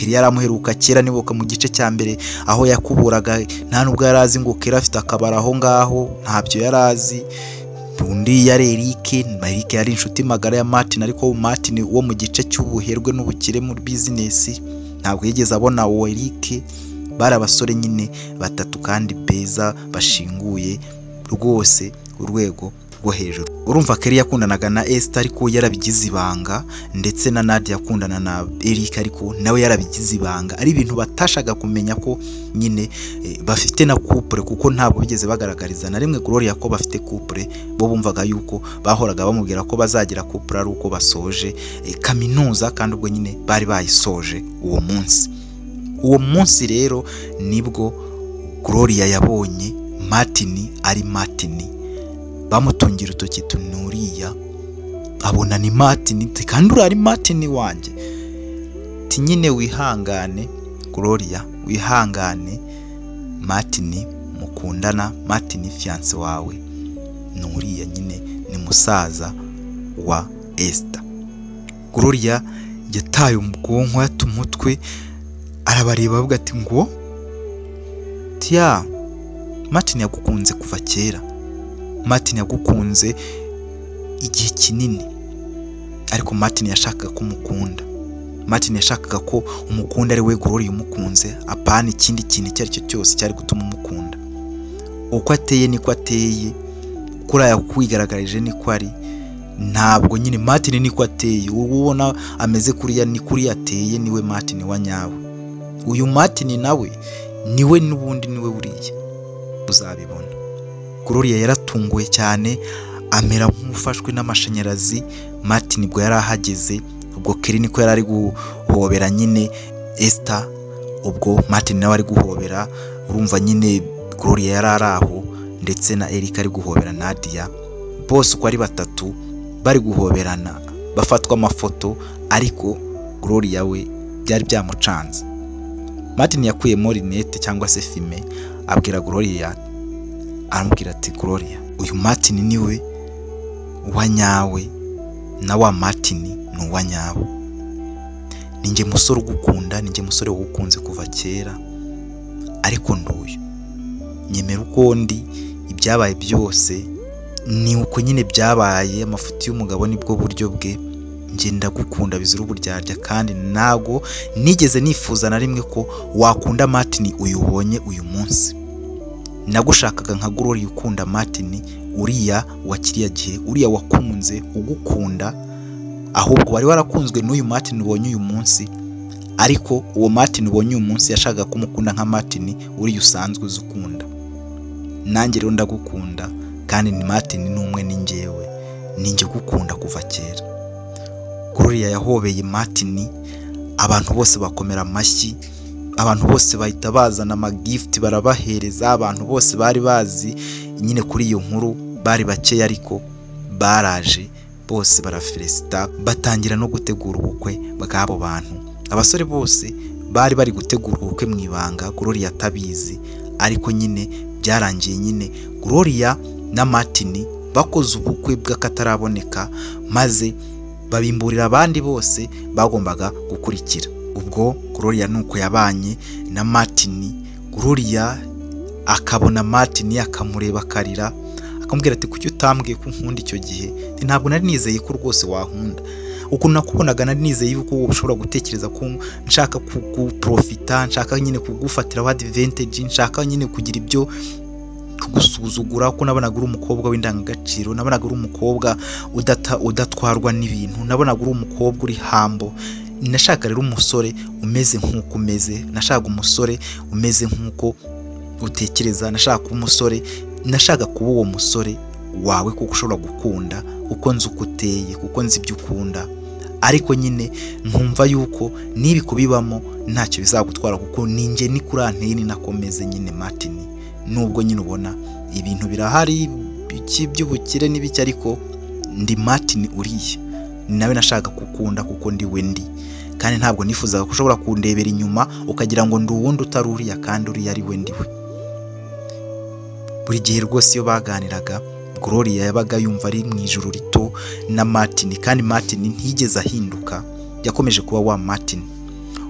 A: yaramuheruka kera, nibuka mu gice cya mbere aho yakuburaga, nta nubwo yarazi ngo Kelly afite akabara aho ngaho, ntabyo yarazi. Undi yari Eric yari inshuti magara ya Martin, ariko Martin wo mu gice cy'ubuherwe n'ubukire muri business ntabwo yigeze abona uwo Eric. Bari abasore nyine 3 kandi beza bashinguye rwose urwego rwo hejuru. Urumva Kelly yakundanaga na Esther ariko yarabigize ibanga, ndetse na Nadia yakundana na Eric ariko nawe yarabigize ibanga. Ari ibintu batashaga kumenya ko nyine bafite na couple, kuko ntabwo bigeze bagaragariza na rimwe Gloria ko bafite couple. Bo bumvaga yuko bahoraga bamubwira ko bazagira couple ari uko basoje kaminuza, kandi ubwo nyine bari bayisoje uwo munsi rero nibwo Gloria yabonye Martin ari Martin, bamutungira utoki tunuriya, abona ni Martin, kandi uri ari Martin wanjye. Ti nyine wihangane Gloria, wihangane, Martin mukundana, Martin fiance wawe nuriya nyine ni musaza wa Esther. Gloria yataye ubwonko, yatumutwe, arabareba avuga ati ngo tiya, Martin yagukunze kuva kera, Martin yagukunze igihe kinini, ariko Martin yashakaga ko umukunda. Martin yashakaga ko umukunda ari we Gloria umukunze, apana ikindi kintu icyo ari cyo cyose cyari gutuma umukunda. Uko ateye niko ateye, kuri aya kwigaragarije niko ari. Ntabwo nyine Martin niko ateye, ubona ameze kuriya ni kuri ateye, niwe Martin wa nyawe. Uyu Martin nawe niwe n'ubundi niwe buriye, uzabibona. Gloria yaratunguwe cyane, amera nk'ufashwe n'amashanyarazi. Martin bwo yarahageze, ubwo Kelly niko yari guhobera nyine Esther, ubwo Martin nawe ari guhobera. Urumva nyine Gloria yararaho, ndetse na Eric ari guhobera Nadia, bose uko ari 3 bari guhoberana, bafatwa amafoto, ariko Gloria we byari byamucanze. Martin yakuyemo rinete cyangwa se fime, abwira Gloria, aramubwira ati Gloria, uyu Martin niwe wanyawe na wa Martin ni uwanyawe. Ninjye musore ugukunda, ninjye musore wagukunze kuva kera, ariko nduyu nyemera uko ndi, ibyabaye byose ni uko nyine byabaye, amafuti y'umugabo nibwo buryo bwe, njye ndagukunda bizira uburyarya, kandi nago nigeze nifuza na rimwe ko wakunda Martin uyu ubonye uyu munsi. Nagushakaga nka Gloria ukunda Martin, uriya wa kiriya gihe, uriya wakunze ugukunda, ahubwo wari warakunzwe n'uyu Martin ubonye uyu munsi, ariko uwo Martin ubonye uyu munsi yashakaga kumukunda nka Martin uriya usanzwe uzukunda. Nanjye rero ndagukunda, kandi ni Martin n'umwe ni njyewe, ninjye gukunda kuva kera. Gloria yahobeye Martin, abantu bose bakomera amashyi, abantu bose bahita bazana amagift barabahereza, abantu bose bari bazi nyine kuri iyo nkuru bari bakeya, ariko baraje bose barafelicita, batangira no gutegura ubukwe bw'abo bantu. Abasore bose bari gutegura ubukwe mu ibanga, Gloria atabizi, ariko nyine byarangiye nyine Gloria na Martin bakoze ubukwe bw'akataraboneka, maze babimburira abandi bose bagombaga gukurikira. Ubwo Gloria nuko yabanye na Martin, Gloria akabona Martin akamureba akarira, akamubwira ati kuki utambwiye ko nkunda icyo gihe? Ntabwo nari nizeye ko rwose wankunda, ukuntu nakubonaga nari nizeye yuko ushobora gutekereza ko nshaka kuguprofita, nshaka nyine kugufatira advantage, nshaka nyine kugira ibyo kugusuzugura, ko nabonaga uri umukobwa w'indangagaciro, nabonaga uri umukobwa udatwarwa n'ibintu, nabonaga uri umukobwa uri hambo. Nashaka rero umusore umeze nk'uko umeze, nashaka umusore umeze nk'uko utekereza, nashaka umusore, nashaka kuba uwo musore wawe kuko ushobora gukunda, uko nzi uko uteye, kuko nzi ibyo ukunda, ariko nyine nkumva yuko nibi kubibamo ntacyo bizagutwara, kuko ninjye ni kuri anteni nakomeze nyine Martin. Nubwo nyine ubona ibintu birahari by'ubukire n'ibiki, ariko ndi Martin uriya, ni nawe nashaka gukunda kuko ndi we ndi, kandi ntabwo nifuzaga ko ushobora kundebera inyuma ukagira ngo ndi uwundi utari uriya, kandi uriya ari we ndiwe. Buri gihe rwose iyo baganiraga, Gloria yabaga yumva ari mu ijuru rito na Martin, kandi Martin ntigeze ahinduka, yakomeje kuba wa Martin.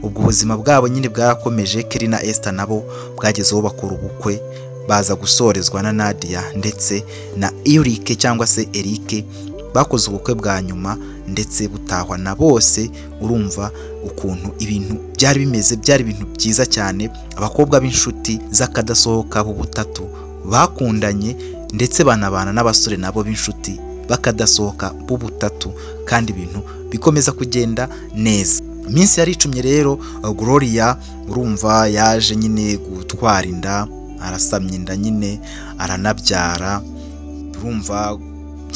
A: Ubwo ubuzima bwabo nyine bwarakomeje. Kelly na Esther nabo bwagezeho bakora ubukwe, baza gusorezwa na Nadia ndetse na Eric cyangwa se Eric, bakoze ubukwe bwa nyuma ndetse butahwa na bose. Urumva ukuntu ibintu byari bimeze, byari ibintu byiza cyane. Abakobwa b'inshuti z'akadasohoka b'ubutatu bakundanye, ndetse banabana n'abasore nabo b'inshuti bakadasohoka b'ubutatu, kandi ibintu bikomeza kugenda neza. Iminsi yari icumye rero, Gloria urumva yaje nyine gutwara inda, arasamye inda nyine aranabyara. Urumva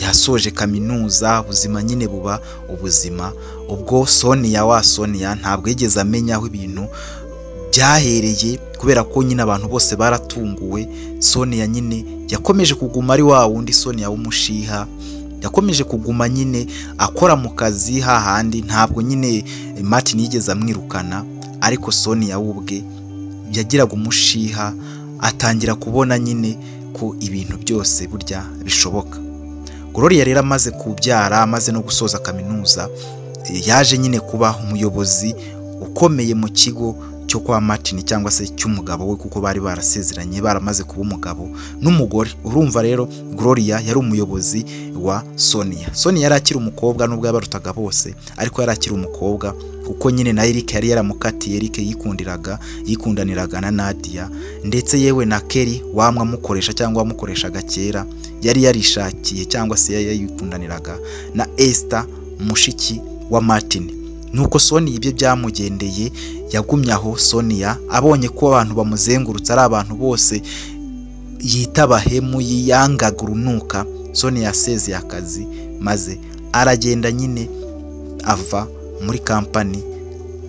A: yasoje kaminuza, ubuzima nyine buba ubuzima. Ubwo Sonia ntabwo yigeze amenya aho ibintu byahereye, kubera ko nyine abantu bose baratunguwe. Sonia nyine yakomeje kuguma ari wa wundi Sonia w'umushiha, yakomeje kuguma nyine akora mu kazi hahandi. Ntabwo nyine Martin yigeze amwirukana, ariko Sonia ubwe yagiraga umushiha, atangira kubona nyine ko ibintu byose burya bishoboka. Gloria rero amaze kubyara, amaze no gusoza kaminuza, yaje nyine kuba umuyobozi ukomeye mu kigo cyo kwa Martin cyangwa se cy'umugabo we, kuko bari barasezeranye, baramaze kuba umugabo n'umugore. Urumva rero Gloria yari umuyobozi wa Sonia. Sonia yari akiri umukobwa, nubwo yabarutaga bose, ariko yari akiri umukobwa, kuko nyine na Eric yari yaramukatiye. Eric yikundaniraga na Nadia, ndetse yewe na Kelly wamwamukoresha cyangwa wamukoreshaga kera, yari yarishakiye cyangwa se yikundaniraga na Esther, mushiki wa Martin. Nuko Sonia ibyo byamugendeye, yagumye aho. Sonia abonye ko abantu bamuzengurutse ari abantu bose yitabahemu, yiyangaga urunuka, Sonia yasezeye akazi, maze aragenda nyine ava muri kampani,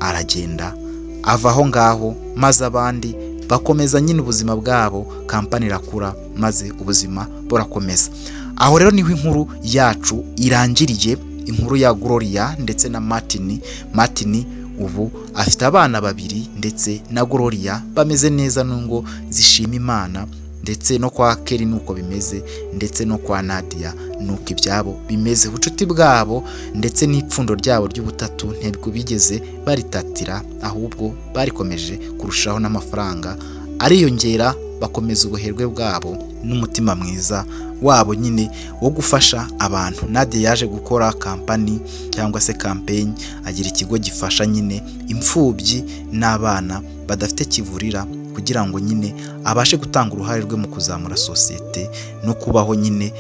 A: aragenda ava aho ngaho, maze abandi bakomeza nyine ubuzima bwabo. Kampani irakura, maze ubuzima burakomeza. Aho rero niho inkuru yacu irangiriye. inkuru ya Gloria ndetse na Martin ubu afite abana babiri ndetse na Gloria bameze neza nungo zishima Imana, ndetse no kwa Kelly nuko bimeze, ndetse no kwa Nadia nuko ibyabo bimeze. Ubucuti bwabo ndetse n'ipfundo ryabo ry'ubutatu ntibwo bigeze baritatira, ahubwo barikomeje kurushaho n'amafaranga ariyongera, bakomeza ubuherwe bwabo n'umutima mwiza wabo nyine wo gufasha abantu. Nadia yaje gukora kampani cyangwa se campaign, agira ikigo gifasha nyine imfubyi n'abana badafite kivurira, kugira ngo nyine abashe gutanga uruhare rwe mu kuzamura sosiyete no kubaho nyine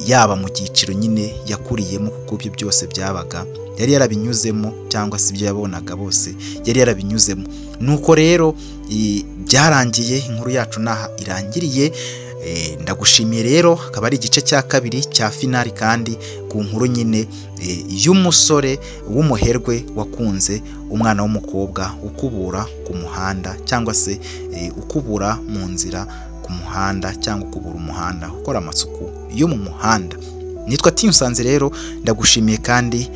A: yaba mu cyiciro nyine yakuriyemo, kuko ibyo byose byabaga yari yarabinyuzemo, cyangwa se ibyo yabonaga bose yari yarabinyuzemo. Nuko rero byarangiye, inkuru yacu naha irangiriye. Ndagushimiye rero, akaba ari igice cya kabiri cya finali, kandi ku nkuru nyine y'umusore w'umuherwe wakunze umwana w'umukobwa ukubura ku muhanda, cyangwa se ukubura mu nzira ku muhanda, cyangwa ukubura umuhanda, ukora amasuku yo mu muhanda. Nitwa Tinsanze rero, ndagushimiye kandi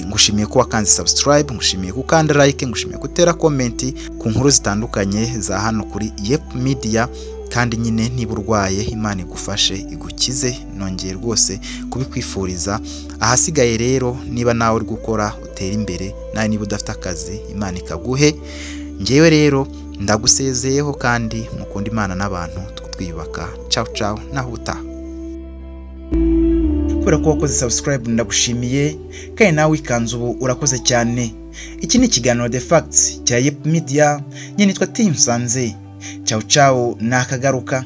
A: ngushimiye ko wakanze subscribe, ngushimiye gukanda like, ngushimiye gutera comment ku nkuru zitandukanye za hano kuri Yep Media. Kandi nyine niba urwaye, Imana igufashe igukize, nongeye rwose kubikwifuriza. Ahasigaye rero, niba nawe uri gukora utera imbere, nawe niba udafite akazi Imana ikaguhe. Ngewe rero ndagusezeyeho, kandi mukunda Imana n'abantu, twiyubaka. Ciao ciao, naho utaha. Kubera ko wakoze subscribe ndagushimiye, kandi nawe ikanzu ubu urakoze cyane. Iki ni ikiganiro The Facts cya Yep Media, nyine nitwa Tinsanze. Ciao ciao, nakagaruka.